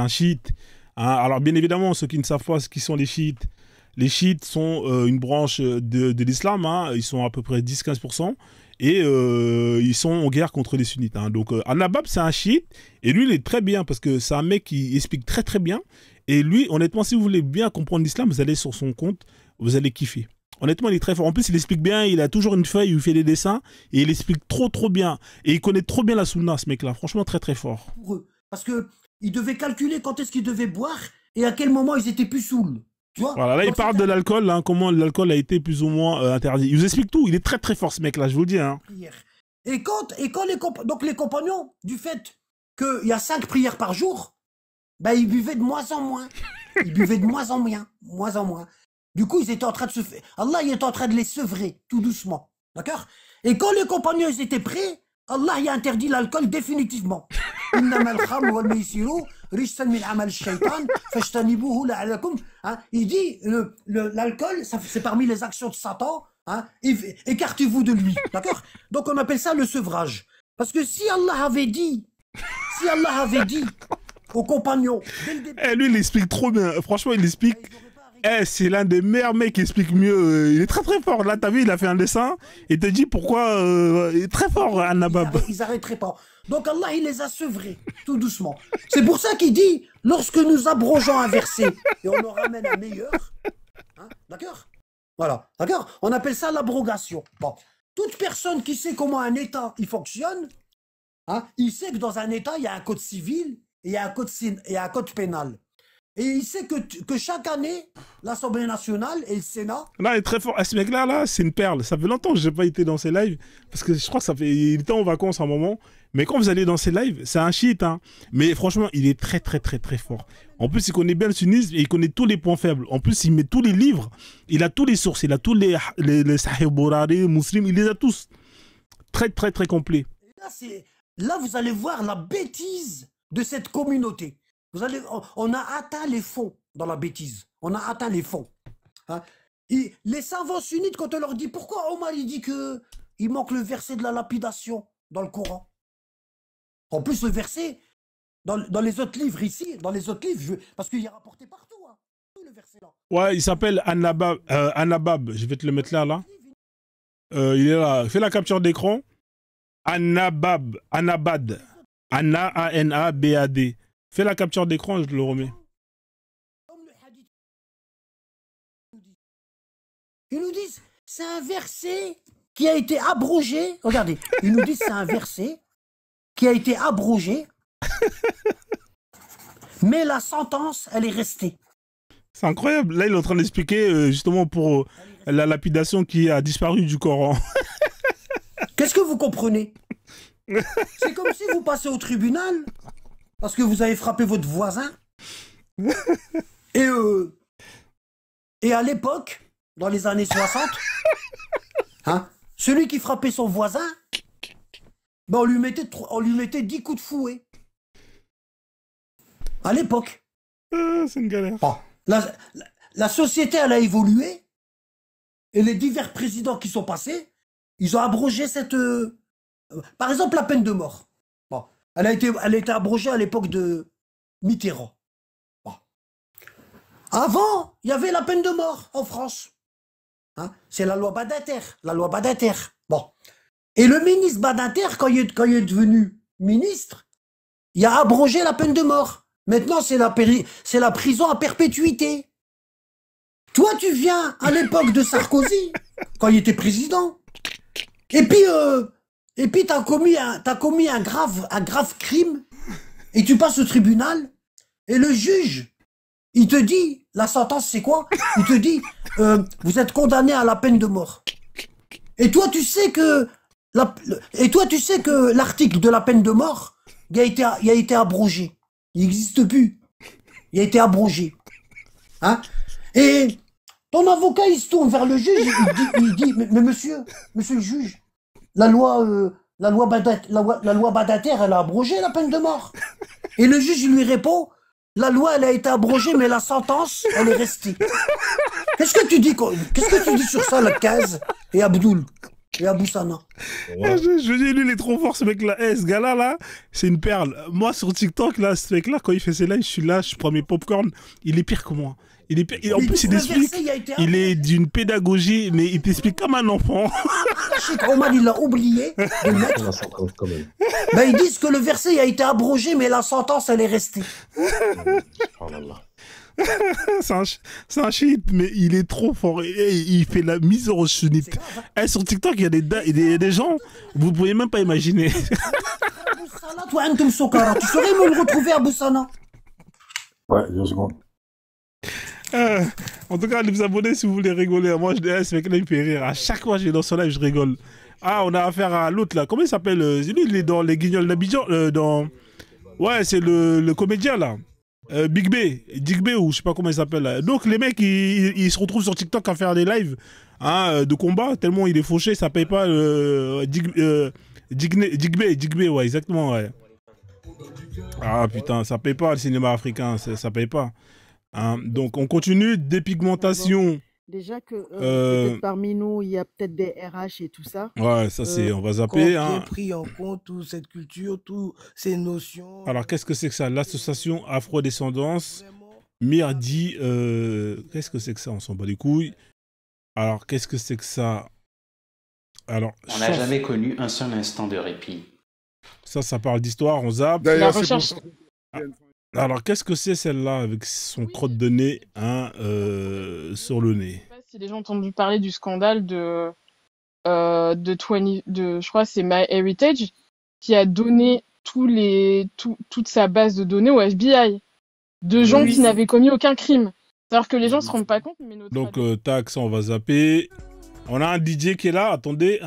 Speaker 1: chiite. Hein. Alors, bien évidemment, ceux qui ne savent pas ce qui sont les chiites sont une branche de l'islam. Hein. Ils sont à peu près 10-15%. Et ils sont en guerre contre les sunnites. Hein. Donc, Annabab, c'est un chiite. Et lui, il est très bien parce que c'est un mec qui explique très, très bien. Et lui, honnêtement, si vous voulez bien comprendre l'islam, vous allez sur son compte, vous allez kiffer. Honnêtement, il est très fort. En plus, il explique bien, il a toujours une feuille où il fait des dessins et il explique trop, trop bien. Et il connaît trop bien la sunna, ce mec-là. Franchement, très, très fort.
Speaker 11: Pour eux. Parce qu'ils devaient calculer quand est-ce qu'ils devaient boire et à quel moment ils étaient plus saouls. Tu vois.
Speaker 1: Voilà, là, il parle de l'alcool, hein, comment l'alcool a été plus ou moins interdit. Il vous explique tout. Il est très, très fort, ce mec-là, je vous le dis. Hein.
Speaker 11: Et quand donc les compagnons, du fait qu'il y a 5 prières par jour, bah, ils buvaient de moins en moins. Ils buvaient de moins en moins. Du coup, ils étaient en train de se faire. Allah, il est en train de les sevrer, tout doucement. D'accord? Et quand les compagnons ils étaient prêts, Allah il a interdit l'alcool définitivement. Il dit, l'alcool, c'est parmi les actions de Satan. Hein, écartez-vous de lui. D'accord? Donc on appelle ça le sevrage. Parce que si Allah avait dit aux compagnons.
Speaker 1: Lui, il explique trop bien. Franchement, il explique. C'est l'un des meilleurs mecs qui explique mieux. Il est très très fort. Là, t'as vu, il a fait un dessin et te dit pourquoi il est très fort, Annabab.
Speaker 11: Ils arrêteraient pas. Donc Allah, il les a sevrés, tout doucement. C'est pour ça qu'il dit, lorsque nous abrogeons un verset et on en ramène un meilleur, hein, d'accord? Voilà, d'accord? On appelle ça l'abrogation. Bon. Toute personne qui sait comment un État il fonctionne, hein, il sait que dans un État, il y a un code civil et il y a un code pénal. Et il sait que chaque année, l'Assemblée nationale et le Sénat...
Speaker 1: Là, il est très fort. Ce mec-là, là, c'est une perle. Ça fait longtemps que je n'ai pas été dans ses lives. Parce que je crois que il était en vacances à un moment. Mais quand vous allez dans ses lives, c'est un shit. Hein. Mais franchement, il est très, très, très, très fort. En plus, il connaît bien le sunnisme et il connaît tous les points faibles. En plus, il met tous les livres. Il a tous les sources. Il a tous les Sahih Bukhari, Muslim. Il les a tous. Très, très, très complet.
Speaker 11: Là, vous allez voir la bêtise de cette communauté. On a atteint les fonds dans la bêtise. On a atteint les fonds. Hein? Les savants sunnites, quand on leur dit pourquoi Omar il dit qu'il manque le verset de la lapidation dans le Coran. En plus, le verset, dans les autres livres ici, parce qu'il est rapporté partout, hein, le verset là.
Speaker 1: Ouais, il s'appelle Annabab. Je vais te le mettre là. Il est là. Fais la capture d'écran. Annabad. Anna, A-N-A-B-A-D. Fais la capture d'écran, je te le remets.
Speaker 11: Ils nous disent, c'est un verset qui a été abrogé. Regardez, ils nous disent, c'est un verset qui a été abrogé, mais la sentence, elle est restée.
Speaker 1: C'est incroyable. Là, il est en train d'expliquer justement pour la lapidation qui a disparu du Coran.
Speaker 11: Qu'est-ce que vous comprenez? C'est comme si vous passez au tribunal parce que vous avez frappé votre voisin. Et à l'époque, dans les années 60, hein, celui qui frappait son voisin, ben on lui mettait 10 coups de fouet. À l'époque.
Speaker 1: C'est une galère.
Speaker 11: Bon, la société, elle a évolué. Et les divers présidents qui sont passés, ils ont abrogé cette... par exemple, la peine de mort. Bon, elle a été abrogée à l'époque de Mitterrand. Bon. Avant, il y avait la peine de mort en France. Hein, c'est la loi Badinter. La loi Badinter. Bon. Et le ministre Badinter, quand il est devenu ministre, il a abrogé la peine de mort. Maintenant, c'est la prison à perpétuité. Toi, tu viens à l'époque de Sarkozy, quand il était président. Et puis t'as commis un grave crime, et tu passes au tribunal, et le juge, il te dit, la sentence c'est quoi? Il te dit, vous êtes condamné à la peine de mort. Et toi, tu sais que l'article de la peine de mort, il a été abrogé. Il n'existe plus. Il a été abrogé. Hein? Et ton avocat, il se tourne vers le juge, il dit, mais monsieur le juge, la loi Badinter, elle a abrogé la peine de mort. Et le juge, il lui répond, la loi, elle a été abrogée, mais la sentence, elle est restée. Qu'est-ce que tu dis sur ça, la case et Abdoul? et à Boussana.
Speaker 1: Ouais. Je dis, lui, il est trop fort, ce mec-là. Eh, ce gars-là, là, c'est une perle. Moi, sur TikTok, là, ce mec-là, quand il fait ses lives, je suis là, je prends mes popcorn. Il est pire que moi. Il est pire. Et en plus, il explique. Il est d'une pédagogie, mais il t'explique comme un enfant.
Speaker 11: Cheikh Omar, il l'a oublié de mettre. Ben, ils disent que le verset a été abrogé, mais la sentence, elle est restée.
Speaker 8: Oh là là.
Speaker 1: C'est un shit, mais il est trop fort. Et il fait la misère aux sunnites. Eh, sur TikTok, il y a des gens, vous pouvez même pas imaginer.
Speaker 11: Toi, Antoum Sokara, tu saurais me le retrouver à Boussana?
Speaker 6: Ouais, 2 secondes.
Speaker 1: En tout cas, allez vous abonner si vous voulez rigoler. Moi, ce mec-là, il me fait rire. À chaque fois que j'ai dans son live, je rigole. Ah, on a affaire à l'autre, là. Comment il s'appelle? Lui, il est dans les Guignols d'Abidjan. Ouais, c'est le comédien, là. Big B. Dig B, ou je sais pas comment il s'appelle, là. Donc, les mecs, ils se retrouvent sur TikTok à faire des lives de combat, tellement il est fauché, ça paye pas. Dig B, ouais, exactement, ouais. Ah, putain, ça paye pas, le cinéma africain, ça paye pas. Donc on continue, dépigmentation.
Speaker 12: Déjà que peut-être parmi nous, il y a peut-être des RH et tout ça.
Speaker 1: Ouais, ça c'est, on va zapper.
Speaker 13: Qui pris en compte toute cette culture, toutes ces notions.
Speaker 1: Alors qu'est-ce que c'est que ça? L'association Afrodescendance, Mirdi, qu'est-ce que c'est que ça? On s'en bat les couilles. Alors qu'est-ce que c'est que ça? Alors,
Speaker 14: on n'a jamais connu un seul instant de répit.
Speaker 1: Ça parle d'histoire, on zappe.
Speaker 4: D'ailleurs,
Speaker 1: alors, qu'est-ce que c'est celle-là avec son crotte de nez sur le nez?
Speaker 15: Je sais pas si les gens ont entendu parler du scandale de je crois que c'est MyHeritage qui a donné toute sa base de données au FBI de gens qui n'avaient commis aucun crime. Alors que les gens se rendent pas compte. Mais
Speaker 1: donc, tac, ça on va zapper. On a un DJ qui est là, attendez,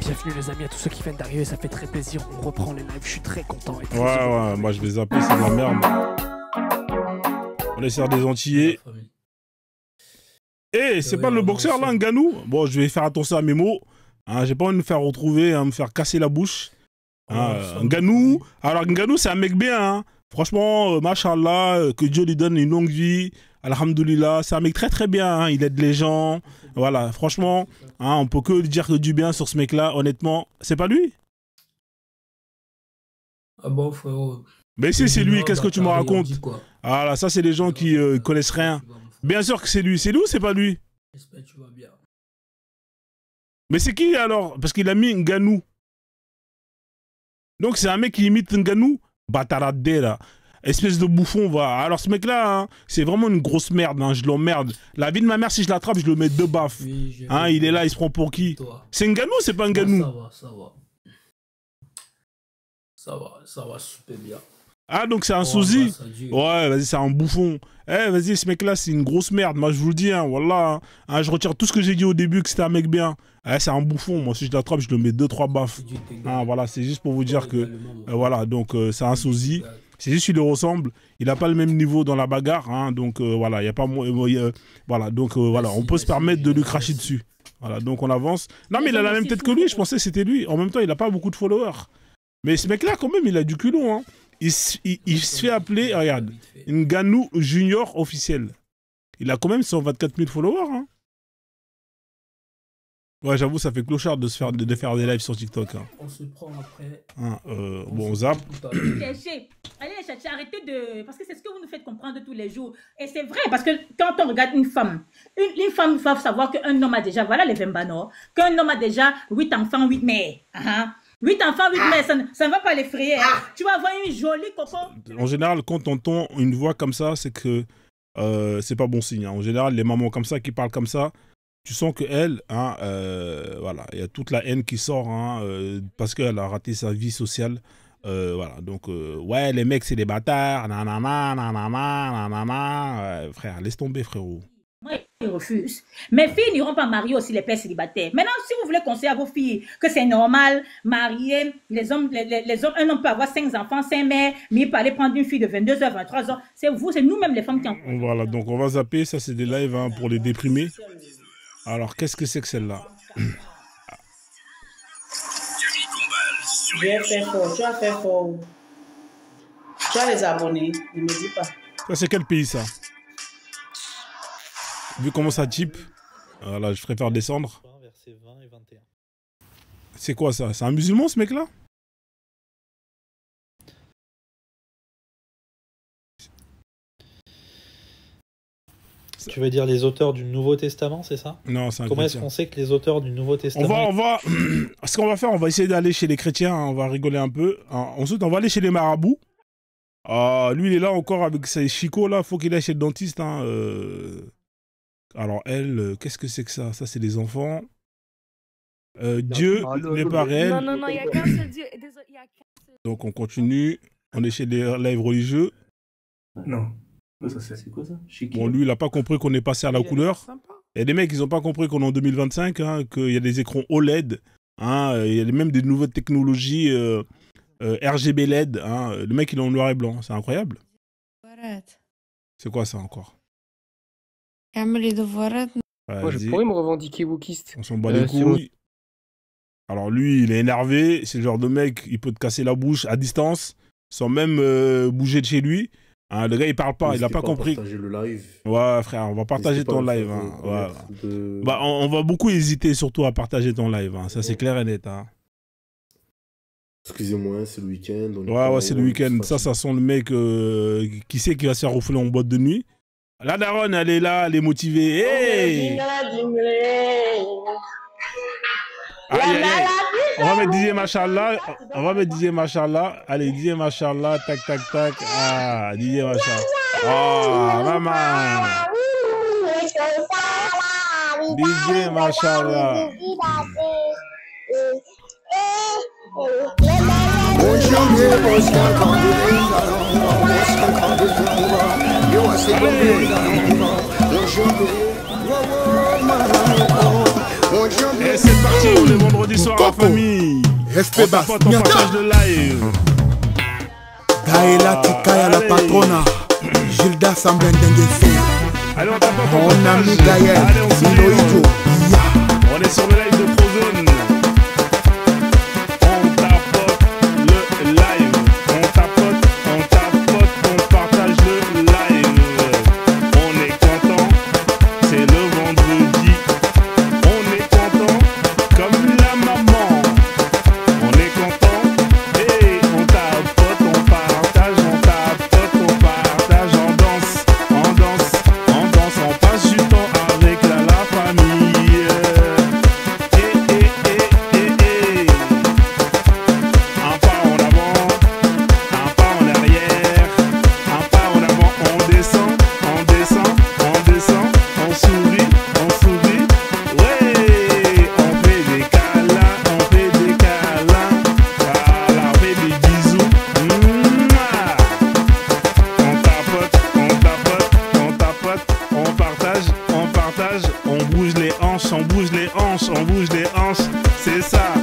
Speaker 16: Bienvenue les amis à tous ceux qui viennent d'arriver, ça fait très plaisir, on reprend les lives, je suis très content. Et très
Speaker 1: ouais, moi je vais zapper, c'est de la merde. On laisse faire des Antillais. Eh, c'est pas le boxeur là, Ngannou? Bon, je vais faire attention à mes mots. J'ai pas envie de me faire retrouver, me faire casser la bouche. Ngannou, alors Ngannou c'est un mec bien, franchement, machallah, que Dieu lui donne une longue vie. Alhamdoulilah, c'est un mec très très bien, il aide les gens. Voilà, franchement, on peut que dire que du bien sur ce mec-là, honnêtement. C'est pas lui?
Speaker 17: Ah bon, frérot.
Speaker 1: Mais si c'est lui, qu'est-ce que tu me racontes? Ah là, ça c'est les gens qui connaissent rien. Bien sûr que c'est lui ou c'est pas lui?
Speaker 17: J'espère que tu vas bien.
Speaker 1: Mais c'est qui alors? Parce qu'il a mis Ngannou. Donc c'est un mec qui imite Ngannou? Bataradé là. Espèce de bouffon, va. Alors ce mec-là, c'est vraiment une grosse merde, je l'emmerde. La vie de ma mère, si je l'attrape, je le mets 2 baffes. Oui, il est là, il se prend pour qui? C'est Ngannou ou c'est pas Ngannou?
Speaker 17: Ça va super bien.
Speaker 1: Ah, donc c'est un sosie? Ouais, vas-y, c'est un bouffon. Eh, vas-y, ce mec-là, c'est une grosse merde. Moi, je vous le dis, voilà. Je retire tout ce que j'ai dit au début, que c'était un mec bien. C'est un bouffon. Moi, si je l'attrape, je le mets 2-3 baffes. Voilà, c'est juste pour vous dire que... voilà, donc c'est un sosie. C'est juste qu'il le ressemble. Il n'a pas le même niveau dans la bagarre. Donc voilà, il n'y a pas... voilà, donc voilà, on peut se permettre de lui cracher dessus. Voilà, donc on avance. Non, mais il a la même tête que lui. Je pensais que c'était lui. En même temps, il n'a pas beaucoup de followers. Mais ce mec-là, quand même, il a du culot, Il se fait appeler, regarde, Ngannou Junior officiel. Il a quand même 124 000 followers. Ouais, j'avoue, ça fait clochard de faire des lives sur TikTok.
Speaker 17: On se prend après.
Speaker 1: Bon, on zappe.
Speaker 18: Allez les chercher, arrêtez de... Parce que c'est ce que vous nous faites comprendre tous les jours. Et c'est vrai, parce que quand on regarde une femme, une femme doit savoir qu'un homme a déjà, voilà les Vembano, qu'un homme a déjà 8 enfants, 8 mères. 8 enfants, 8 mères, ça ne va pas l'effrayer. Tu vas avoir une jolie coco.
Speaker 1: En général, quand on entend une voix comme ça, c'est que c'est pas bon signe. En général, les mamans comme ça qui parlent comme ça, tu sens qu'elle, voilà, il y a toute la haine qui sort parce qu'elle a raté sa vie sociale. Voilà, donc, ouais, les mecs, c'est des bâtards, frère, laisse tomber, frérot.
Speaker 18: Moi, ils refusent. Mes filles n'iront pas marier aussi les pères célibataires. Maintenant, si vous voulez conseiller à vos filles que c'est normal, marier, les hommes, un homme peut avoir 5 enfants, 5 mères, mais il peut aller prendre une fille de 22 h, 23 h. C'est vous, c'est nous-mêmes les femmes qui en...
Speaker 1: Voilà, donc on va zapper, ça c'est des lives pour les déprimés. Alors, qu'est-ce que c'est que celle-là?
Speaker 19: Tu as fait fort, tu as fait fort. Tu as les abonnés, ne me dis pas.
Speaker 1: Ça, c'est quel pays, ça? Vu comment ça type, voilà, je préfère descendre.
Speaker 20: Versets 20 et 21.
Speaker 1: C'est quoi ça? C'est un musulman ce mec-là?
Speaker 20: Tu veux dire les auteurs du Nouveau Testament, c'est ça?
Speaker 1: Non, c'est un
Speaker 20: Comment est-ce
Speaker 1: chrétien.
Speaker 20: qu'on sait que les auteurs du Nouveau Testament...
Speaker 1: Ce qu'on va faire, on va essayer d'aller chez les chrétiens, hein, on va rigoler un peu. Ensuite, on va aller chez les marabouts. Lui, il est là encore avec ses chicots, là, faut qu'il aille chez le dentiste. Hein, Alors, elle, qu'est-ce que c'est que ça? Ça, c'est les enfants. Dieu n'est pas réel.
Speaker 21: Non, il n'y a qu'un seul Dieu. Désolé, il y a qu'un seul.
Speaker 1: Donc, on continue. On est chez les lives religieux.
Speaker 22: Non. Ça, c'est quoi ça?
Speaker 1: Bon, lui, il n'a pas compris qu'on est passé à la couleur. Il y a des mecs, ils n'ont pas compris qu'on est en 2025, hein, qu'il y a des écrans OLED. Hein, il y a même des nouvelles technologies RGB LED. Hein. Le mec, il est en noir et blanc. C'est incroyable. C'est quoi ça encore?
Speaker 23: Moi, je pourrais me revendiquer wokiste.
Speaker 1: On s'en bat les couilles. Alors lui, il est énervé. C'est le genre de mec, il peut te casser la bouche à distance, sans même bouger de chez lui. Hein, le gars, il parle pas, il n'a pas compris.
Speaker 22: Partager le live.
Speaker 1: Ouais, frère, on va partager ton live. Hein. Ouais. Bah, on va beaucoup hésiter, surtout à partager ton live. Hein. Ça, c'est clair et net. Hein.
Speaker 22: Excusez-moi, c'est le week-end.
Speaker 1: Ouais, c'est le week-end. Ça sent le mec qui sait qu'il va se faire refouler en boîte de nuit. La daronne, elle est là, elle est motivée. Hey! On va mettre DJ Machallah. On va mettre DJ Machallah. Allez, DJ Machallah. Tac, tac, tac. Ah, DJ Machallah. Ah, maman. DJ Machallah. Et c'est parti, on est vendredi soir en famille.
Speaker 24: Respect bas.
Speaker 1: On partage le live.
Speaker 24: Gaëla Tikaya la patrona. Gilda Sambendengue.
Speaker 1: Allez, on tapote,
Speaker 24: mon ami Gaël.
Speaker 1: Allez, on se dit. On est sur le live de Prozone. On tapote le live. On tapote, on partage le live. On est content, c'est le vendredi. On est content comme la maman. On est content et on tapote, on partage, on tapote, on partage, on danse, on danse, on danse, on passe du temps avec la famille. Un pas en avant, un pas en arrière, un pas en avant, on descend, on descend, on descend, on sourit, on sourit. Ouais, on fait des câlins, on fait des câlins. Voilà, on fait des bisous. Mouah. On tapote, on tapote, on tapote, on partage, on bouge les hanches, on bouge les hanches, on bouge les hanches. C'est ça,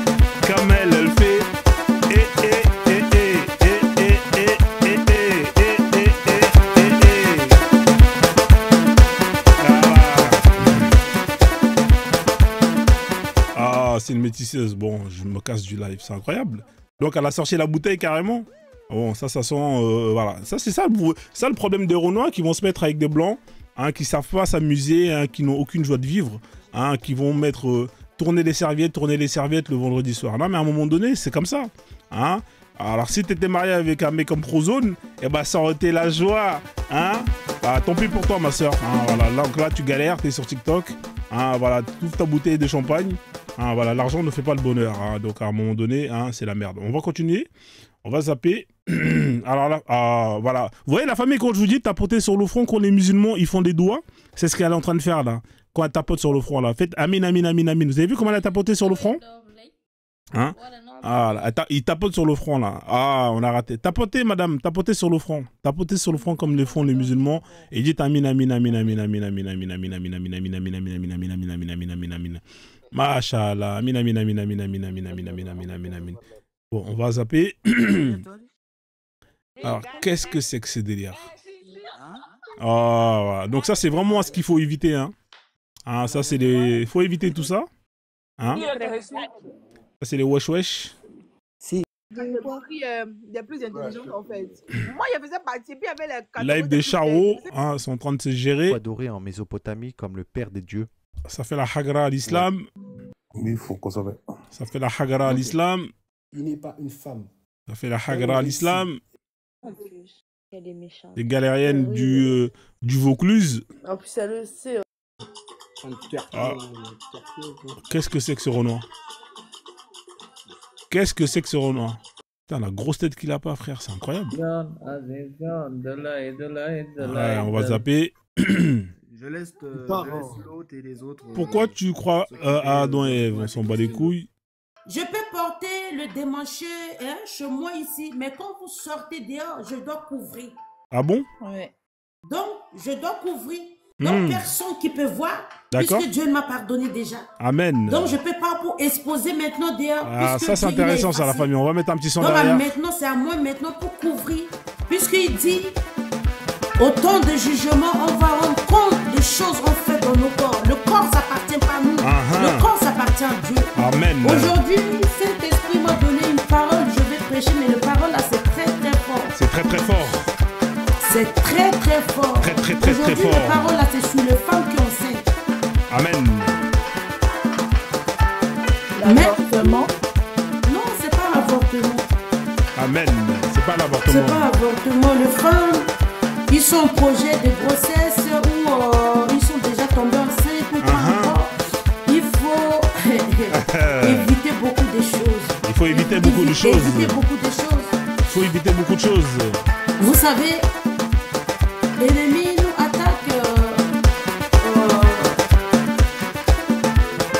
Speaker 1: comme elle le fait. Ah, c'est une métisseuse. Bon, je me casse du live, c'est incroyable. Donc, elle a sorti la bouteille carrément. Bon, ça sent... voilà. Ça, c'est ça, le problème des Renois qui vont se mettre avec des Blancs, hein, qui savent pas s'amuser, hein, qui n'ont aucune joie de vivre, hein, qui vont mettre... tourner les serviettes le vendredi soir. Non, mais à un moment donné, c'est comme ça. Hein. Alors, si tu étais marié avec un mec comme Prozone, eh ben, ça aurait été la joie. Hein. Bah, tant pis pour toi, ma soeur. Hein, voilà. Donc là, tu galères, tu es sur TikTok. Hein, voilà, tu ouvres ta bouteille de champagne. Hein, voilà, l'argent ne fait pas le bonheur. Hein, donc, à un moment donné, hein, c'est la merde. On va continuer. On va zapper. Alors là, voilà. Vous voyez, la famille, quand je vous dis tapoter sur le front, quand les musulmans, ils font des doigts, c'est ce qu'elle est en train de faire là. Quand elle tapote sur le front là. Faites amin, amin, amin, amin. Vous avez vu comment elle a tapoté sur le front? Hein? Ah, là, il tapote sur le front là. Ah, on a raté. Tapotez, madame, tapotez sur le front. Tapotez sur le front comme le font les musulmans. Et dites amin, amin, amin, amin, amin, amin, amin, amin, amin, amin, amin, amin, amin, amin, amin, amin, amin, amin, amin, amin. Mashallah. Amin, amin, amin, amin, amin, amin, amin, amin, amin, amin, amin. Bon, on va zapper. Alors, qu'est-ce que c'est que ce délire? Ah, voilà. Donc ça, c'est vraiment ce qu'il faut éviter, hein. Ah, ça, c'est les... faut éviter tout ça. Hein? Ça, c'est les wesh wesh.
Speaker 12: Il y a plus d'intelligence en fait. Moi, il faisait partie, puis il y avait les...
Speaker 1: Live des Charo, hein, sont en train de se gérer.
Speaker 2: Adoré en Mésopotamie comme le père des dieux.
Speaker 1: Ça fait la Hagra à l'islam.
Speaker 22: Oui, il faut qu'on s'en va.
Speaker 1: Ça fait la Hagra à l'islam.
Speaker 3: Il n'est pas une femme.
Speaker 1: Ça fait la Hagra à l'islam.
Speaker 21: En plus, elle est méchante.
Speaker 1: Les galériennes du Vaucluse.
Speaker 12: En plus, elle le sait.
Speaker 1: Ah. Qu'est-ce que c'est que ce Renoir? Qu'est-ce que c'est que ce Renoir? Putain, la grosse tête qu'il a pas, frère, c'est incroyable. Ouais, on va zapper.
Speaker 3: Je laisse l'autre et les autres.
Speaker 1: Pourquoi tu crois à Adam et Ève? On s'en bat les couilles.
Speaker 11: Je peux porter le démanché chez moi ici, mais quand vous sortez dehors, je dois couvrir.
Speaker 1: Ah bon?
Speaker 11: Ouais. Donc, je dois couvrir. Donc, personne qui peut voir,
Speaker 1: d'accord,
Speaker 11: puisque Dieu m'a pardonné déjà.
Speaker 1: Amen.
Speaker 11: Donc, je ne peux pas pour exposer maintenant dehors.
Speaker 1: Ah, ça c'est intéressant, ça, la famille. On va mettre un petit son
Speaker 11: donc,
Speaker 1: derrière.
Speaker 11: Maintenant, c'est à moi maintenant pour couvrir. Puisqu'il dit, au temps de jugement, on va rendre compte des choses qu'on fait dans nos corps. Le corps, ça appartient pas à nous. Le corps, ça appartient à Dieu.
Speaker 1: Amen.
Speaker 11: Aujourd'hui, Saint-Esprit m'a donné une parole. Je vais prêcher, mais le parole, là, c'est très, très fort.
Speaker 1: C'est très, très fort.
Speaker 11: C'est très très fort.
Speaker 1: Très très très très fort.
Speaker 11: La parole là, c'est sur les femmes qui ont enceintes.
Speaker 1: Amen.
Speaker 11: L'avortement? Non, c'est pas l'avortement.
Speaker 1: Amen. C'est pas l'avortement.
Speaker 11: C'est pas l'avortement. Les femmes, ils sont en projet de grossesse ou ils sont déjà tombés enceintes ou pas encore. Il faut éviter beaucoup de choses.
Speaker 1: Il faut éviter beaucoup de choses.
Speaker 11: Éviter beaucoup de choses.
Speaker 1: Il faut éviter beaucoup de choses.
Speaker 11: Vous savez, l'ennemi nous attaque.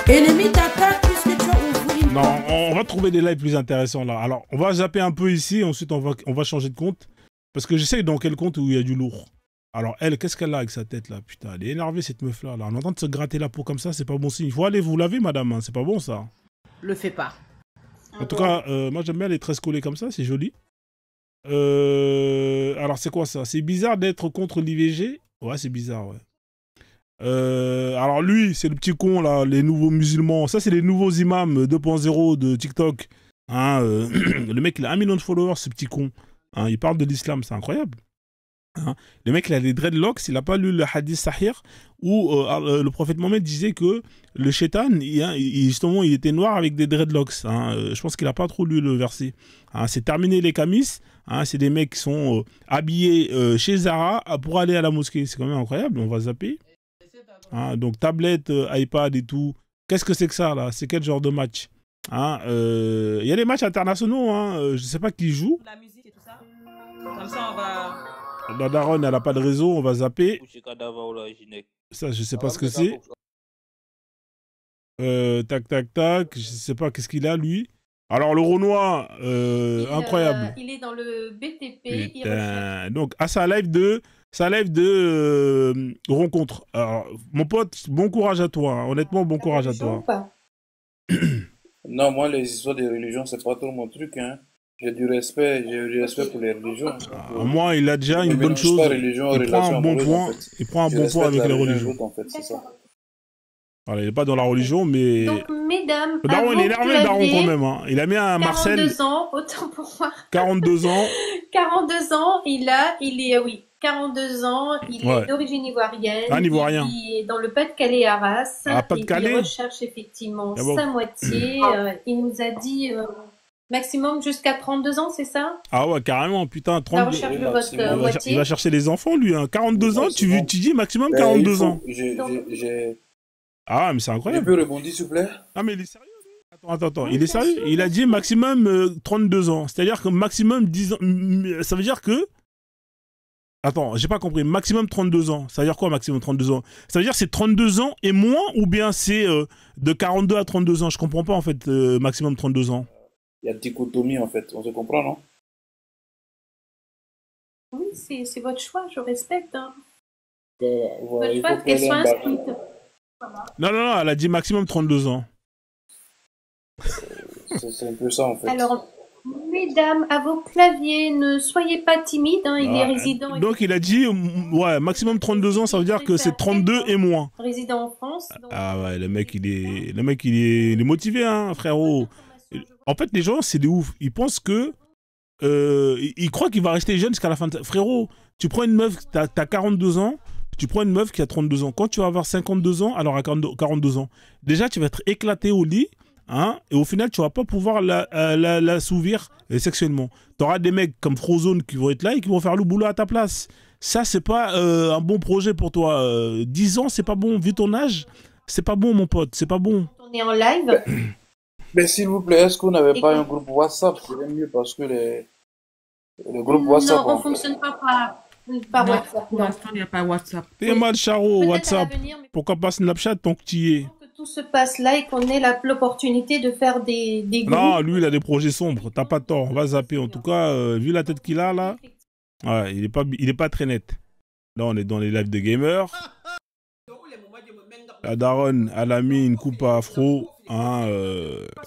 Speaker 11: L'ennemi t'attaque puisque tu as ouvert une...
Speaker 1: Non, on va trouver des lives plus intéressants là. Alors, on va zapper un peu ici, ensuite on va changer de compte. Parce que j'essaye dans quel compte où il y a du lourd. Alors, elle, qu'est-ce qu'elle a avec sa tête là? Putain, elle est énervée cette meuf là. On entend de se gratter la peau comme ça, c'est pas bon signe. Il faut aller vous laver, madame, hein. C'est pas bon ça.
Speaker 18: Le fais pas.
Speaker 1: En tout cas, moi j'aime bien les tresses collées comme ça, c'est joli. Alors c'est quoi ça? C'est bizarre d'être contre l'IVG? Ouais, c'est bizarre, ouais. Alors lui, c'est le petit con là, les nouveaux musulmans. Ça, c'est les nouveaux imams 2.0 de TikTok. Hein, le mec, il a 1 million de followers, ce petit con. Hein, il parle de l'islam, c'est incroyable. Hein, le mec, il a des dreadlocks, il n'a pas lu le hadith sahih où le prophète Mohammed disait que le shaitan, justement, il était noir avec des dreadlocks. Hein, je pense qu'il n'a pas trop lu le verset. Hein, c'est terminé les camis. Hein, c'est des mecs qui sont habillés chez Zara pour aller à la mosquée. C'est quand même incroyable, on va zapper. Hein, donc tablette, iPad et tout. Qu'est-ce que c'est que ça là? C'est quel genre de match? Hein, y a des matchs internationaux, hein, je sais pas qui joue.
Speaker 18: La musique et tout ça. Comme ça, on va...
Speaker 1: La daronne, elle a pas de réseau, on va zapper. Ça, je sais pas ce que c'est. Tac, tac, tac. Je sais pas qu'est-ce qu'il a, lui. Alors, le Renoir, incroyable.
Speaker 21: Il est dans le BTP.
Speaker 1: Putain. Donc, à sa live de rencontre. Alors, mon pote, bon courage à toi. Hein. Honnêtement, bon courage à toi.
Speaker 7: Non, moi, les histoires de religion, c'est pas trop mon truc. Hein. J'ai du respect pour les religions.
Speaker 1: Moi, il a déjà une bonne chose. Il prend un bon point. En fait. Il prend un bon point avec les religions.
Speaker 7: En fait, c'est ça.
Speaker 1: Alors, il n'est pas dans la religion, mais...
Speaker 21: Donc, mesdames,
Speaker 1: le daron, il est énervé, le daron, quand même. Hein. Il a mis un Marcel...
Speaker 21: 42 ans, autant pour moi.
Speaker 1: 42 ans.
Speaker 21: 42 ans, il est 42 ans, il est d'origine ivoirienne.
Speaker 1: Un Ivoirien.
Speaker 21: Il est dans le Pas-de-Calais à Arras.
Speaker 1: Pas-de-Calais.
Speaker 21: Il recherche effectivement sa moitié. Il nous a dit maximum jusqu'à 32 ans, c'est ça?
Speaker 1: Ah ouais, carrément, putain, 32 ans.
Speaker 21: La recherche de votre moitié.
Speaker 1: Il va chercher les enfants, lui. Hein. 42 ans, tu dis maximum 42 ans. Ah, mais c'est incroyable.
Speaker 7: Je peux rebondir, s'il vous plaît?
Speaker 1: Ah, mais il est sérieux, lui? Attends. Il est sérieux? Il a dit maximum 32 ans. C'est-à-dire que maximum 10 ans. Ça veut dire que... Attends, j'ai pas compris. Maximum 32 ans. Ça veut dire quoi, maximum 32 ans? Ça veut dire que c'est 32 ans et moins, ou bien c'est de 42 à 32 ans? Je comprends pas, en fait, maximum 32 ans.
Speaker 7: Il y a dichotomie, en fait. On se comprend, non?
Speaker 21: Oui, c'est votre choix, je respecte. Hein.
Speaker 7: Voilà,
Speaker 21: votre choix, qu'elle soit inscrite.
Speaker 1: Non, elle a dit maximum 32 ans.
Speaker 7: C'est un peu ça, en fait.
Speaker 21: Alors, mesdames, à vos claviers, ne soyez pas timides, hein, il est résident...
Speaker 1: Donc, il a dit, ouais, maximum 32 ans, ça veut dire que c'est 32 et moins.
Speaker 21: Résident en France. Donc...
Speaker 1: Ah ouais, le mec, il est motivé, hein, frérot. En fait, les gens, c'est des ouf. Ils pensent que... ils croient qu'il va rester jeune jusqu'à la fin de... Frérot, tu prends une meuf, t'as 42 ans, tu prends une meuf qui a 32 ans. Quand tu vas avoir 52 ans, alors à 42 ans, déjà, tu vas être éclaté au lit, hein, et au final, tu vas pas pouvoir l'assouvir sexuellement. Tu auras des mecs comme Frozone qui vont être là et qui vont faire le boulot à ta place. Ça, c'est pas un bon projet pour toi. 10 ans, c'est pas bon. Vu ton âge, c'est pas bon, mon pote. C'est pas bon.
Speaker 21: On est en live.
Speaker 7: Mais s'il vous plaît, est-ce que vous n'avez pas un groupe WhatsApp? C'est mieux parce que le groupe WhatsApp...
Speaker 21: Non, on ne fonctionne pas par WhatsApp.
Speaker 12: Pour l'instant, il n'y a pas WhatsApp.
Speaker 1: T'es mal, Charo, WhatsApp. Pourquoi pas Snapchat tant que tu y es?
Speaker 21: Que tout se passe là et qu'on ait l'opportunité de faire des groupes.
Speaker 1: Non, lui, il a des projets sombres. T'as pas tort. On va zapper. En tout cas, vu la tête qu'il a, là, ouais, il est pas très net. Là, on est dans les lives de gamers. La daronne, elle a mis une coupe à afro. Hein,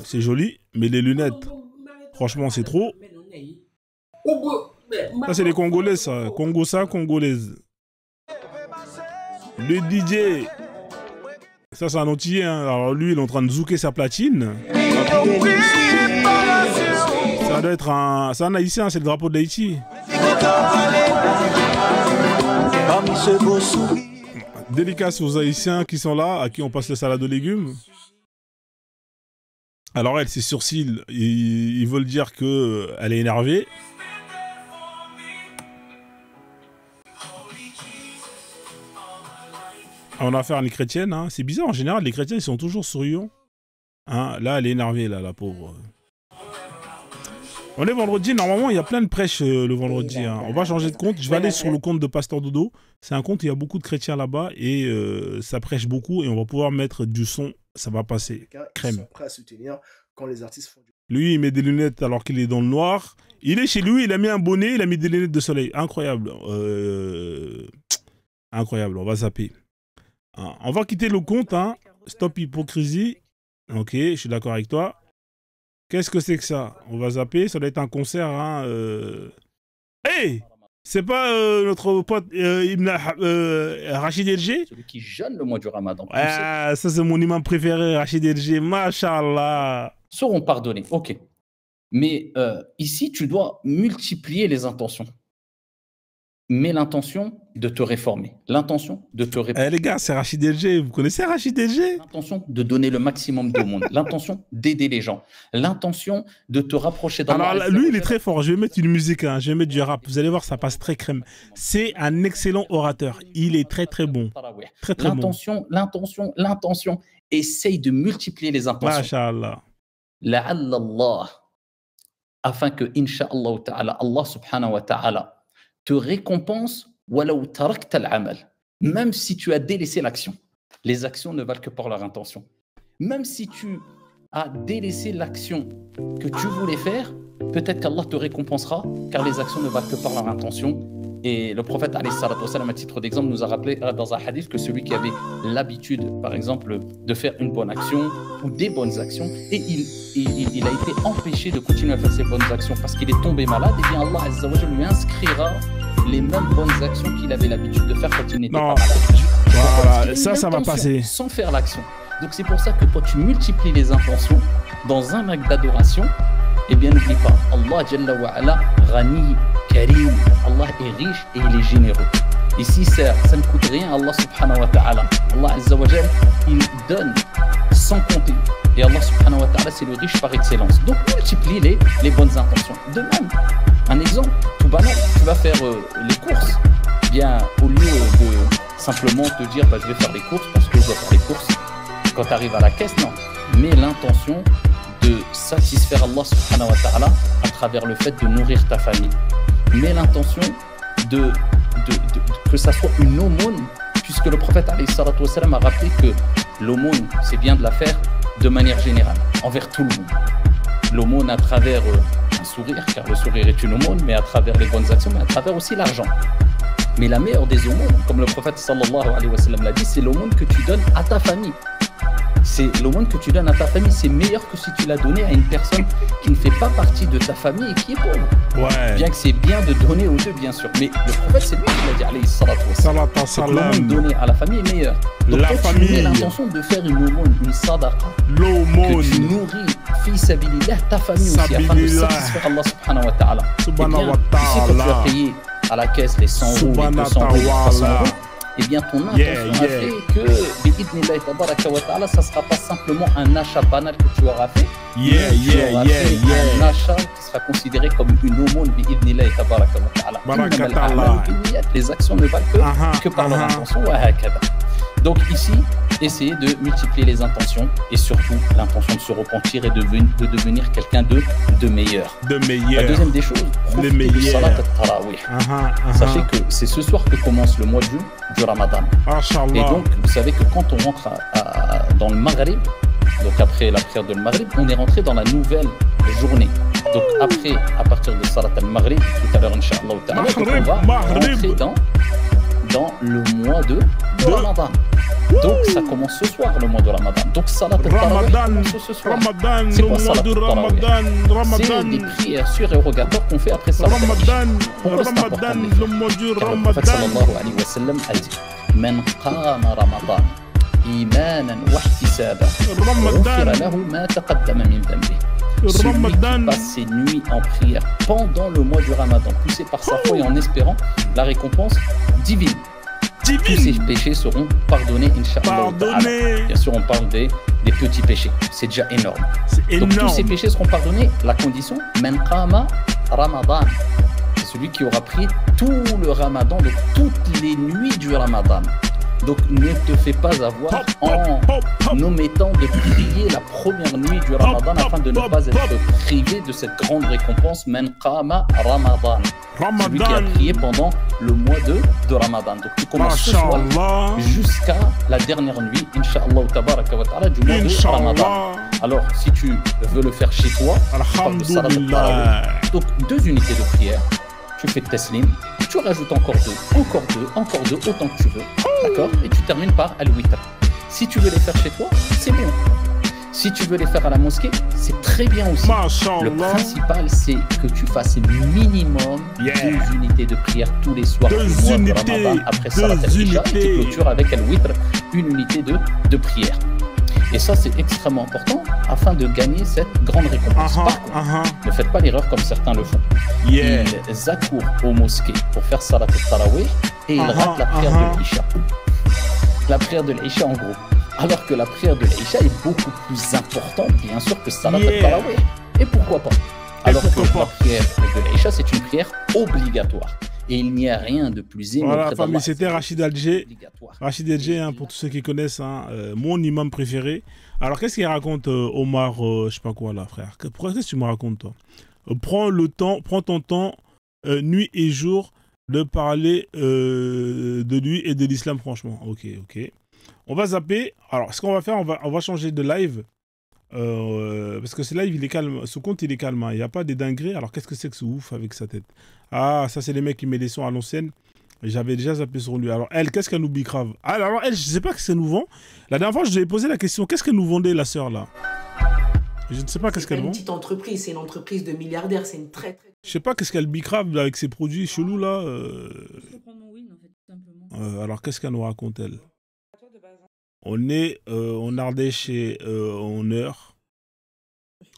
Speaker 1: c'est joli. Mais les lunettes, franchement, c'est trop. Ça, c'est les Congolais, ça. Congo-ça, Congolaise. Le DJ. Ça, c'est un Antillais. Hein. Alors, lui, il est en train de zouker sa platine. Ça doit être un... C'est un Haïtien, c'est le drapeau d'Haïti. Dédicace aux Haïtiens qui sont là, à qui on passe le salade de légumes. Alors elle, ses sourcils, ils veulent dire qu'elle est énervée. On a affaire à une chrétienne, hein. C'est bizarre, en général, les chrétiens, ils sont toujours souriants. Hein, là, elle est énervée, là, la pauvre. On est vendredi, normalement il y a plein de prêches le vendredi. Hein. On va changer de compte, je vais aller sur le compte de Pasteur Dodo. C'est un compte, il y a beaucoup de chrétiens là-bas et ça prêche beaucoup et on va pouvoir mettre du son, ça va passer. Crème. Ils sont prêts à soutenir quand les artistes font du... Lui il met des lunettes alors qu'il est dans le noir. Il est chez lui, il a mis un bonnet, il a mis des lunettes de soleil. Incroyable. Incroyable, on va zapper. Hein. On va quitter le compte, hein. Stop hypocrisie. Ok, je suis d'accord avec toi. Qu'est-ce que c'est que ça? On va zapper, ça doit être un concert. Hein, Hey, c'est pas notre pote Rachid LG?
Speaker 5: Celui qui jeûne le mois du Ramadan.
Speaker 1: Ah, ça c'est mon imam préféré, Rachid LG. Masha'Allah.
Speaker 5: Seront pardonnés, ok. Mais ici, tu dois multiplier les intentions. Mais l'intention de te réformer, l'intention de te réformer.
Speaker 1: Eh les gars, c'est Rachid LG, vous connaissez Rachid LG?
Speaker 5: L'intention de donner le maximum de monde, l'intention d'aider les gens, l'intention de te rapprocher d'Allah.
Speaker 1: Alors lui, il est très fort, je vais mettre une musique, hein. Je vais mettre du rap, vous allez voir, ça passe très crème. C'est un excellent orateur, il est très très bon. Très très bon.
Speaker 5: L'intention, essaye de multiplier les intentions.
Speaker 1: Masha'Allah.
Speaker 5: La'allallah, afin que, incha'Allah ta'ala, Allah subhanahu wa ta'ala, te récompense même si tu as délaissé l'action. Les actions ne valent que par leur intention. Même si tu as délaissé l'action que tu voulais faire, peut-être qu'Allah te récompensera, car les actions ne valent que par leur intention. Et le prophète, à titre d'exemple, nous a rappelé dans un hadith que celui qui avait l'habitude, par exemple, de faire une bonne action ou des bonnes actions, et il a été empêché de continuer à faire ces bonnes actions parce qu'il est tombé malade, et bien Allah Azza wa Jalla lui inscrira les mêmes bonnes actions qu'il avait l'habitude de faire quand il n'était pas malade.
Speaker 1: Voilà, ça va passer.
Speaker 5: Sans faire l'action. Donc c'est pour ça que toi, tu multiplies les intentions dans un acte d'adoration. Eh bien, n'oublie pas, Allah Jalla wa Ala, Ghani, Karim, Allah est riche et il est généreux. Ici, ça ne coûte rien, Allah subhanahu wa ta'ala. Allah Azza wa Jalla, il donne sans compter. Et Allah subhanahu wa ta'ala, c'est le riche par excellence. Donc, multiplie les bonnes intentions. De même, un exemple, tout banal, tu vas faire les courses. Bien, au lieu de simplement te dire, bah, je vais faire les courses parce que je dois faire les courses. Quand tu arrives à la caisse, non. Mais l'intention de satisfaire Allah subhanahu wa ta'ala à travers le fait de nourrir ta famille. Mais l'intention que ça soit une aumône, puisque le prophète alayhi salatu wa salam a rappelé que l'aumône, c'est bien de la faire de manière générale, envers tout le monde. L'aumône à travers un sourire, car le sourire est une aumône, mais à travers les bonnes actions, mais à travers aussi l'argent. Mais la meilleure des aumônes, comme le prophète sallallahu alayhi wa sallam l'a dit, c'est l'aumône que tu donnes à ta famille. C'est l'aumône que tu donnes à ta famille, c'est meilleur que si tu l'as donné à une personne qui ne fait pas partie de ta famille et qui est pauvre.
Speaker 1: Ouais.
Speaker 5: Bien que c'est bien de donner aux deux, bien sûr. Mais le prophète, c'est lui qui l'a dit, alayhi salatu wassalam. L'aumône donnée à la famille est meilleure. Donc
Speaker 1: la
Speaker 5: toi,
Speaker 1: famille.
Speaker 5: tu mets l'intention de faire une aumône, une sadaqa.
Speaker 1: L'aumône.
Speaker 5: Que tu nourris, fi sabilillah, ta famille aussi, afin de satisfaire Allah subhanahu wa ta'ala.
Speaker 1: Subhanahu wa
Speaker 5: Tu sais, quand tu vas
Speaker 1: ta'ala.
Speaker 5: payer à la caisse les 100 euros, les 200 euros, les 300 euros, eh bien ton intention a fait que, bi'idnillahi tabaraka wa ta'ala, ça ne sera pas simplement un achat banal que tu auras fait, tu auras fait un achat qui sera considéré comme une aumône, bi'idnillahi tabaraka wa ta'ala. Les actions ne valent que par leur intention, wa hakada. Donc ici, essayez de multiplier les intentions et surtout l'intention de se repentir et de devenir quelqu'un de meilleur. La deuxième des choses, profitez de salat al-tarawih. Sachez que c'est ce soir que commence le mois du Ramadan. Et donc, vous savez que quand on rentre dans le Maghrib, donc après la prière de le Maghrib, on est rentré dans la nouvelle journée. Donc après, à partir de salat al-Maghrib, tout à l'heure, Inch'Allah, on va rentrer dans le mois de Ramadan. Donc ça commence ce soir, le mois de Ramadan. Donc salat al-tarawih commence ce soir. C'est quoi salat al-tarawih? C'est des prières surérogatoires qu'on fait après salat al-tarawih. Pourquoi c'est important? Car le prophète sallallahu alayhi wa sallam a dit Man qama Ramadan imanan wa ihtisaban ghufira lahu ma taqaddama min dhanbihi. Celui qui passe ses nuits en prière pendant le mois du Ramadan, poussé par sa foi et en espérant la récompense divine. Tous ses péchés seront pardonnés, Inch'Allah. Bien sûr, on parle des petits péchés. C'est déjà énorme. Donc tous ces péchés seront pardonnés. La condition, Man qama Ramadan. C'est celui qui aura pris tout le Ramadan, donc toutes les nuits du Ramadan. Donc ne te fais pas avoir en omettant de prier la première nuit du Ramadan afin de ne pas être privé de cette grande récompense. Man qama Ramadan. Celui qui a prié pendant le mois de Ramadan. Donc tu commences ce soir jusqu'à la dernière nuit, Inch'Allah tabaraka wa ta'ala, du mois de Ramadan. Alors si tu veux le faire chez toi, donc 2 unités de prière, tu fais taslim, tu rajoutes encore 2, autant que tu veux, d'accord? Et tu termines par al-witr. Si tu veux les faire chez toi, c'est bien. Si tu veux les faire à la mosquée, c'est très bien aussi. Le principal, c'est que tu fasses minimum 2 unités de prière tous les soirs du mois de Ramadan après Salat al-Isha, et tu clôtures avec al-witr, 1 unité de prière. Et ça, c'est extrêmement important afin de gagner cette grande récompense. Par contre, ne faites pas l'erreur comme certains le font. Ils accourent aux mosquées pour faire Salat al-Tarawih et ils ratent la prière de l'Isha. La prière de l'Isha en gros. Alors que la prière de l'Isha est beaucoup plus importante, bien sûr, que Salat al-Tarawih. Et pourquoi pas? Alors que la prière de l'Isha, c'est une prière obligatoire. Et il n'y a rien de plus aimé.
Speaker 1: Voilà, famille, c'était Rachid Alger. Rachid Alger, hein, pour tous ceux qui connaissent, hein, mon imam préféré. Alors, qu'est-ce qu'il raconte, Omar, je sais pas quoi, là, frère? Qu'est-ce que tu me racontes, toi? Prends ton temps, nuit et jour, de parler de lui et de l'islam, franchement. Ok. On va zapper. Alors, ce qu'on va faire, on va changer de live. Parce que ce live, il est calme. Ce compte, il est calme. Hein. Il n'y a pas des dingueries. Alors, qu'est-ce que c'est que ce ouf avec sa tête? Ah, ça, c'est les mecs qui mettent les sons à l'ancienne. J'avais déjà zappé sur lui. Alors, elle, qu'est-ce qu'elle nous bicrave? Alors, elle, je sais pas ce qu'elle nous vend. La dernière fois, je lui ai posé la question. Qu'est-ce qu'elle nous vendait, la sœur, là? Je ne sais pas qu'est-ce qu'elle vend.
Speaker 6: C'est une petite entreprise. C'est une entreprise de milliardaires. C'est une très...
Speaker 1: Je sais pas qu'est-ce qu'elle bicrave avec ses produits chelous, là. Alors, qu'est-ce qu'elle nous raconte, elle? On est en Ardèche et en Eure.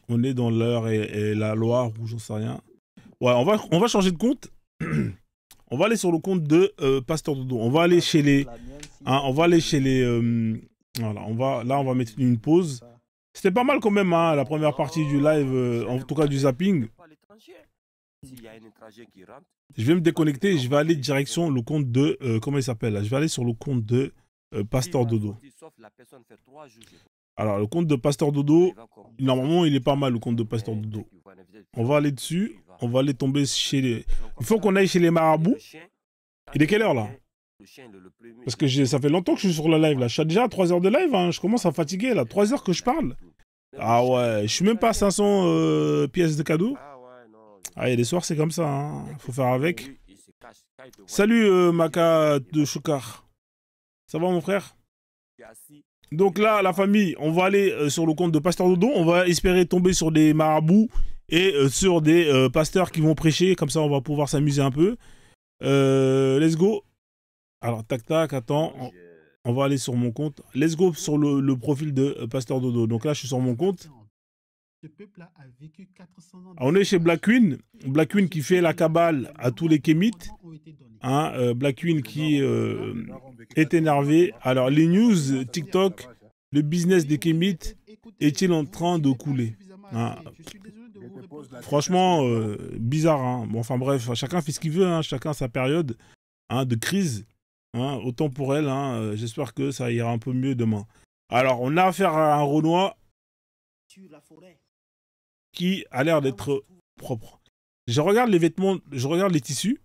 Speaker 1: On est dans l'Eure et la Loire, ou j'en sais rien. Ouais, on va changer de compte. On va aller sur le compte de Pasteur Dodo. On va aller chez les... Hein, on va aller chez les... voilà, là, on va mettre une pause. C'était pas mal quand même, hein, la première partie du live, en tout cas du zapping. Je vais me déconnecter et je vais aller direction le compte de... comment il s'appelle là? Je vais aller sur le compte de Pasteur Dodo. Alors, le compte de Pasteur Dodo, normalement, il est pas mal, le compte de Pasteur Dodo. On va aller dessus, on va aller tomber chez les... Il faut qu'on aille chez les marabouts. Il est quelle heure, là? Parce que ça fait longtemps que je suis sur le live, là. Je suis déjà à 3 heures de live, hein. Je commence à fatiguer, là. 3 heures que je parle. Ah ouais, je suis même pas à 500 pièces de cadeaux. Ah, il y a des soirs, c'est comme ça, hein. Faut faire avec. Salut, Maka de Choukar. Ça va, mon frère? Donc là, la famille, on va aller sur le compte de Pasteur Dodo. On va espérer tomber sur des marabouts et sur des pasteurs qui vont prêcher. Comme ça, on va pouvoir s'amuser un peu. Let's go. Alors, tac, tac, attends. On va aller sur mon compte. Let's go sur le profil de Pasteur Dodo. Donc là, je suis sur mon compte. On est chez Black Queen. Black Queen qui fait la cabale à tous les kémites. Hein, Black Queen qui est énervé. Alors, les news, TikTok, le business des kémites est-il en train de couler? Hein. Franchement, bizarre. Hein. Bon, enfin bref, chacun fait ce qu'il veut. Hein. Chacun sa période de crise. Hein. Autant pour elle. Hein. J'espère que ça ira un peu mieux demain. Alors, on a affaire à un Renoir qui a l'air d'être propre. Je regarde les vêtements, je regarde les tissus.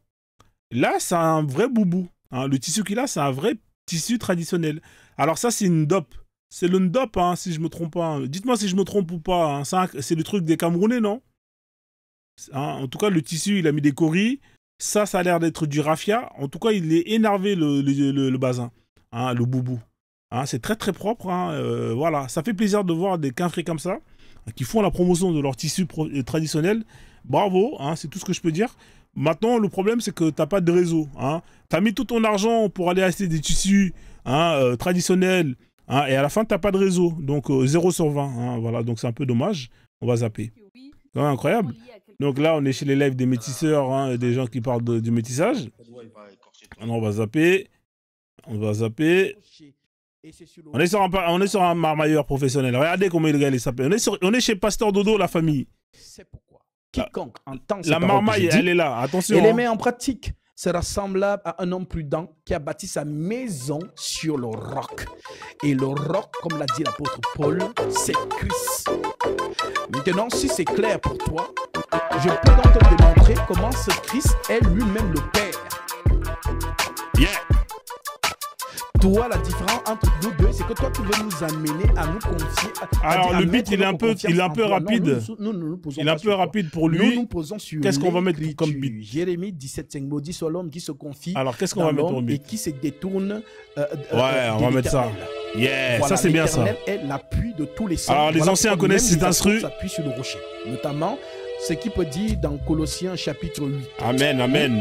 Speaker 1: Là, c'est un vrai boubou. Hein. Le tissu qu'il a, c'est un vrai tissu traditionnel. Alors ça, c'est une dope. C'est le ndop, hein, si je me trompe pas. Dites-moi si je me trompe ou pas. Hein. C'est le truc des Camerounais, non? Hein. En tout cas, le tissu, il a mis des coris. Ça a l'air d'être du raffia. En tout cas, il est énervé, le bazin. Hein, le boubou. Hein, c'est très, très propre. Hein. Voilà. Ça fait plaisir de voir des quinfris comme ça, qui font la promotion de leur tissu traditionnel. Bravo, hein, c'est tout ce que je peux dire. Maintenant, le problème, c'est que tu n'as pas de réseau. Hein. Tu as mis tout ton argent pour aller acheter des tissus traditionnels, hein, et à la fin, tu n'as pas de réseau. Donc, 0 sur 20. Hein, voilà, donc c'est un peu dommage. On va zapper. Quand même incroyable. Donc là, on est chez les lives des métisseurs, hein, des gens qui parlent du métissage. Alors, on va zapper. On va zapper. On est sur un marmailleur professionnel. Regardez comment le gars il s'appelle. On est chez Pasteur Dodo, la famille.
Speaker 8: C'est pourquoi quiconque entend
Speaker 1: la marmaille, elle est là. Attention.
Speaker 8: Et les met en pratique sera semblable à un homme prudent qui a bâti sa maison sur le roc. Et le roc, comme l'a dit l'apôtre Paul, c'est Christ. Maintenant, si c'est clair pour toi, je peux donc te démontrer comment ce Christ est lui-même le Père.
Speaker 1: Yeah.
Speaker 8: Toi, la différence entre nous deux, c'est que toi, tu veux nous amener à nous confier.
Speaker 1: Alors, le beat, il est un peu rapide. Il est un peu rapide pour lui.
Speaker 8: Nous posons sur
Speaker 1: qu'est-ce qu'on va mettre comme beat?
Speaker 8: Jérémie 17,5 maudit soit l'homme qui se confie.
Speaker 1: Alors, qu'est-ce qu'on va mettre en beat?
Speaker 8: Et qui se détourne.
Speaker 1: Ouais, on va mettre ça. Yeah, voilà, ça c'est bien ça.
Speaker 8: Est l'appui de tous les saints.
Speaker 1: Alors, les anciens connaissent cet instru.
Speaker 8: S'appuie sur le rocher. Notamment, ce qui peut dire dans Colossiens chapitre 8.
Speaker 1: Amen, amen.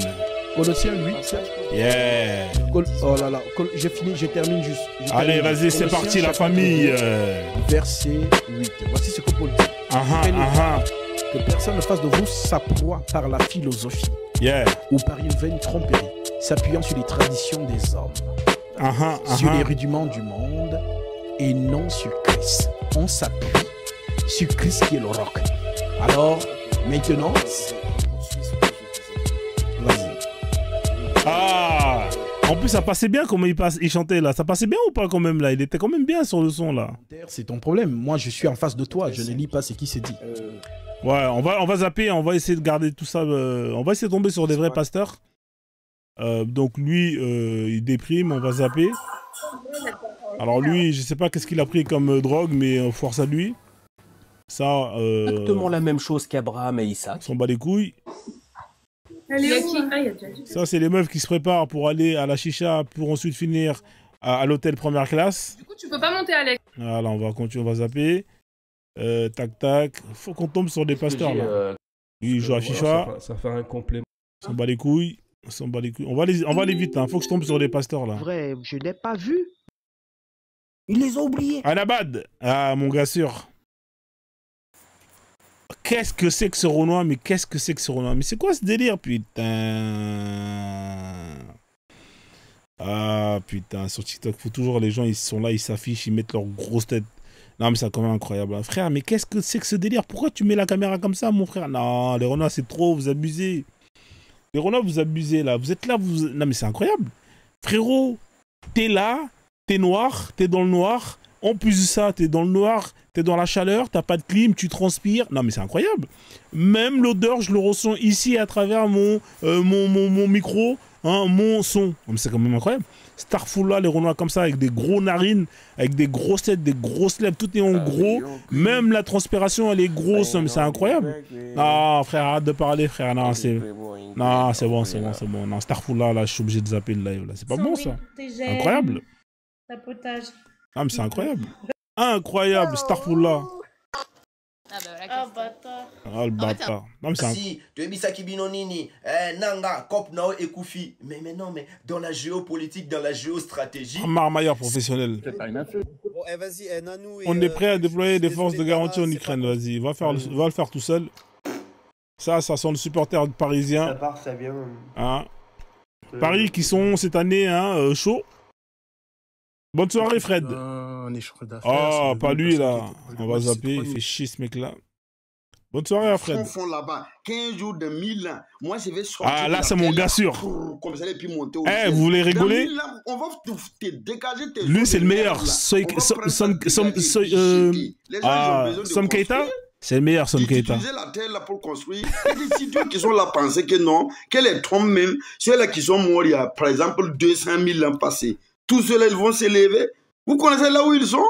Speaker 8: Colossiens 8.
Speaker 1: Yeah.
Speaker 8: Oh là là, j'ai fini, je termine juste.
Speaker 1: Allez, vas-y, c'est parti la famille.
Speaker 8: Verset 8. Voici ce que Paul dit. Que personne ne fasse de vous sa proie par la philosophie.
Speaker 1: Yeah.
Speaker 8: Ou par une vaine tromperie, s'appuyant sur les traditions des hommes. Sur les rudiments du monde et non sur Christ. On s'appuie sur Christ qui est le roc. Alors, maintenant, vas-y.
Speaker 1: Ah, en plus ça passait bien comment il chantait là. Ça passait bien ou pas quand même là? Il était quand même bien sur le son là.
Speaker 8: C'est ton problème. Moi je suis en face de toi. Je ne lis pas ce qui s'est dit.
Speaker 1: Ouais, on va zapper. On va essayer de garder tout ça. On va essayer de tomber sur des vrais pasteurs. Donc lui, il déprime. On va zapper. Alors lui, je sais pas qu'est-ce qu'il a pris comme drogue, mais force à lui. Ça.
Speaker 9: Exactement la même chose qu'Abraham et Isaac.
Speaker 1: S'en bat les couilles. Ça, c'est les meufs qui se préparent pour aller à la chicha pour ensuite finir à l'hôtel première classe.
Speaker 10: Du coup, tu peux pas monter, Alex.
Speaker 1: Voilà, on va continuer, on va zapper. Tac, tac. Faut qu'on tombe sur des pasteurs là. Lui, il joue à chicha.
Speaker 13: Ça fait un complément.
Speaker 1: S'en bat les couilles. On bat les couilles. On va aller vite, hein. Faut que je tombe sur des pasteurs là.
Speaker 11: Vrai, je l'ai pas vu. Ils les ont oubliés.
Speaker 1: Anabad. Ah, mon gars sûr. Qu'est-ce que c'est que ce Renoir? Mais qu'est-ce que c'est que ce Renoir? Mais c'est quoi ce délire, putain? Ah, putain, sur TikTok, faut toujours les gens, ils sont là, ils s'affichent, ils mettent leur grosse tête. Non, mais c'est quand même incroyable. Frère, mais qu'est-ce que c'est que ce délire? Pourquoi tu mets la caméra comme ça, mon frère? Non, les Renoirs, c'est trop, vous abusez. Les Renoirs, vous abusez, là. Vous êtes là, vous... Non, mais c'est incroyable. Frérot, t'es là, t'es noir, t'es dans le noir. En plus de ça, t'es dans le noir, t'es dans la chaleur, t'as pas de clim, tu transpires. Non, mais c'est incroyable. Même l'odeur, je le ressens ici à travers mon micro, hein, mon son. Oh, c'est quand même incroyable. Starful là, les Renois comme ça, avec des gros narines, avec des grosses têtes, des grosses lèvres, tout est en gros. Même la transpiration, elle est grosse, mais c'est incroyable. Ah, frère, arrête de parler, frère. Non, c'est bon, c'est bon. Non, Starful là, je suis obligé de zapper le live. C'est pas bon, ça. Incroyable.
Speaker 18: Tapotage.
Speaker 1: Ah, mais c'est incroyable. Incroyable, Starfullah.
Speaker 4: Ah bah voilà.
Speaker 10: Ah bâtard.
Speaker 1: Ah, le bâtard. Non, mais c'est
Speaker 13: Si, tu es Bisaki Binonini, Nanga, Kop Nao et Koufi. Mais non, mais dans la géopolitique, dans la géostratégie.
Speaker 1: un marmailleur professionnel.
Speaker 13: C'est pas une affaire.
Speaker 14: Bon, vas-y, Nanou.
Speaker 1: On est prêt à déployer des forces de garantie en Ukraine. Vas-y, va le faire tout seul. Ça sent le supporter parisien.
Speaker 14: Ça part, ça vient.
Speaker 1: Hein. Paris qui sont cette année chauds. Bonne soirée, Fred.
Speaker 24: On est chaud d'affaires.
Speaker 1: Ah, pas lui là. On va zapper, il fait chier ce mec là. Bonne soirée, Fred.
Speaker 25: Font là-bas 15 jours de 1000 ans. Moi, je vais sortir.
Speaker 1: Ah, là, c'est mon gars sûr.
Speaker 25: Comme ça, et puis monter au
Speaker 1: vous voulez rigoler?
Speaker 25: On va te dégager tes.
Speaker 1: Lui, c'est le meilleur. Sam Keita, c'est le meilleur, Sam Keita.
Speaker 25: Utiliser la terre là pour construire. Il y a des idiots qui sont là penser que non, qu'elle est trompe même. Ceux-là qui sont morts il y a, par exemple, 200 000 ans passés. Tous ceux-là, ils vont s'élever. Vous connaissez là où ils sont?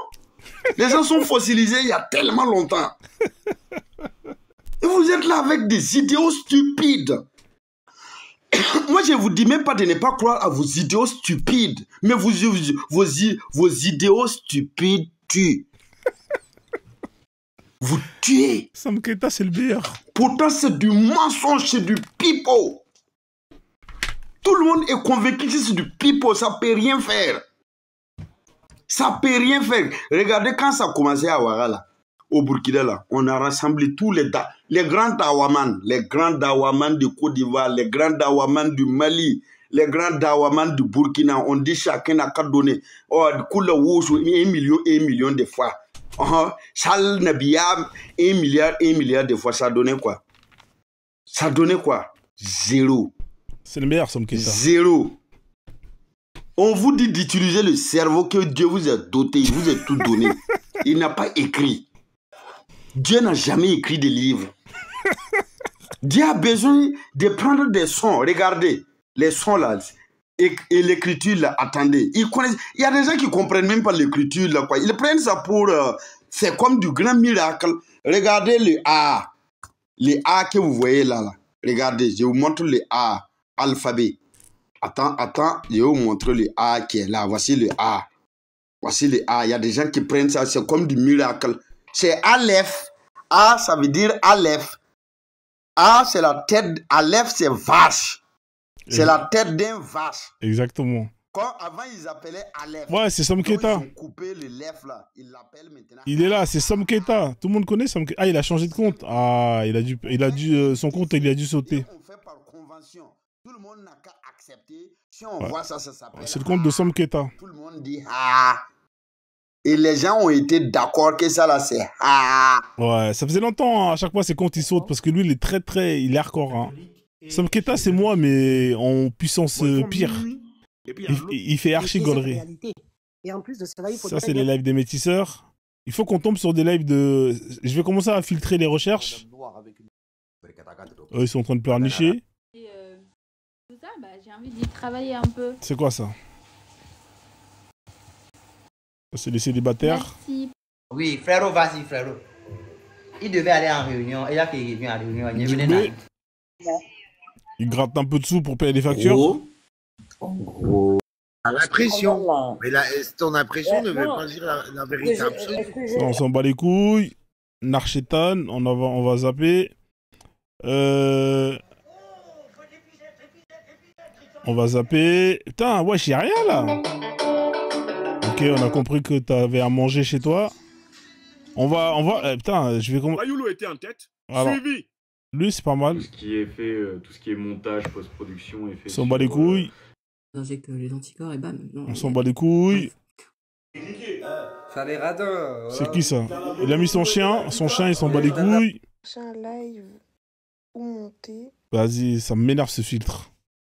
Speaker 25: Les gens sont fossilisés il y a tellement longtemps. Et vous êtes là avec des idéaux stupides. Moi, je vous dis même pas de ne pas croire à vos idéaux stupides. Mais vos idéaux stupides tuent. Vous tuez.
Speaker 1: Sam Keita, c'est le meilleur.
Speaker 25: Pourtant, c'est du mensonge, c'est du pipeau. Tout le monde est convaincu que c'est du pipeau, ça peut rien faire. Ça peut rien faire. Regardez quand ça a commencé à Ouaga là, au Burkina là, on a rassemblé tous les grands Dawaman, les grands Dawaman de Côte d'Ivoire, les grands Dawaman du Mali, les grands Dawaman du Burkina. On dit chacun n'a qu'à donner. Oh, du coup, 1 million de fois. Charles Nabia, 1 milliard de fois. Ça donnait quoi? Ça donnait quoi? Zéro.
Speaker 1: C'est le meilleur, Sam Keita.
Speaker 25: Zéro. On vous dit d'utiliser le cerveau que Dieu vous a doté, il vous a tout donné. Il n'a pas écrit. Dieu n'a jamais écrit des livres. Dieu a besoin de prendre des sons. Regardez, les sons là. Et l'écriture là, attendez. Il y a des gens qui ne comprennent même pas l'écriture là, quoi. Ils prennent ça pour... c'est comme du grand miracle. Regardez le A. Les A que vous voyez là. Regardez, je vous montre le A. Alphabet. Attends, je vais vous montrer le A qui est là. Voici le A. Voici le A. Il y a des gens qui prennent ça, c'est comme du miracle. C'est Aleph. A, ça veut dire Aleph. A, c'est la tête. Aleph, c'est vache. C'est la tête d'un vache.
Speaker 1: Exactement.
Speaker 25: Quand avant, ils appelaient Aleph.
Speaker 1: Ouais, c'est Sam Keita.
Speaker 25: Ils ont coupé le lèvre là. Ils l'appellent maintenant.
Speaker 1: Il est là, c'est Sam Keita. Tout le monde connaît Sam Keita. Ah, il a changé de compte. Ah, son compte, il a dû sauter.
Speaker 25: On fait par convention. Tout le monde n'a qu'à accepter. Si on voit ça, ça s'appelle.
Speaker 1: C'est le compte de Sam Keita.
Speaker 25: Tout le monde dit ah. Et les gens ont été d'accord que ça là, c'est ah.
Speaker 1: Ouais, ça faisait longtemps, hein. À chaque fois, ses comptes, ils sautent parce que lui, il est il est hardcore. Hein. Sam Keita, c'est moi, mais en puissance pire. Il fait archi gaulerie.
Speaker 11: Et en plus de cela, il faut
Speaker 1: ça, c'est les lives des métisseurs. Il faut qu'on tombe sur des lives de... Je vais commencer à filtrer les recherches. Eux, ils sont en train de pleurnicher.
Speaker 4: Tout ça, bah, j'ai envie d'y travailler un peu.
Speaker 1: C'est quoi ça? C'est les célibataires.
Speaker 4: Merci.
Speaker 26: Oui, frérot, vas-y, frérot. Il devait aller en réunion. Et là qu'il vient en réunion,
Speaker 1: il gratte un peu de sous pour payer les factures.
Speaker 14: En gros. L'impression. Mais ton impression ne veut pas dire la vérité absolue.
Speaker 1: Ça, on s'en bat les couilles. Narchetan, on va zapper. On va zapper. Putain, wesh, y'a rien là. Ok, on a compris que t'avais à manger chez toi. On va. Putain, je vais commencer.
Speaker 27: Mayoulou était en tête.
Speaker 1: Alors,
Speaker 27: Suivi.
Speaker 1: lui, c'est pas mal.
Speaker 28: Tout ce qui est fait, tout ce qui est montage, post-production est fait.
Speaker 1: On s'en bat les couilles.
Speaker 6: Avec les anticorps et bam. Non,
Speaker 1: on s'en bat les couilles. C'est qui ça? Il a mis son chien il s'en bat les couilles.
Speaker 12: Un live ou monter.
Speaker 1: Vas-y, ça m'énerve ce filtre.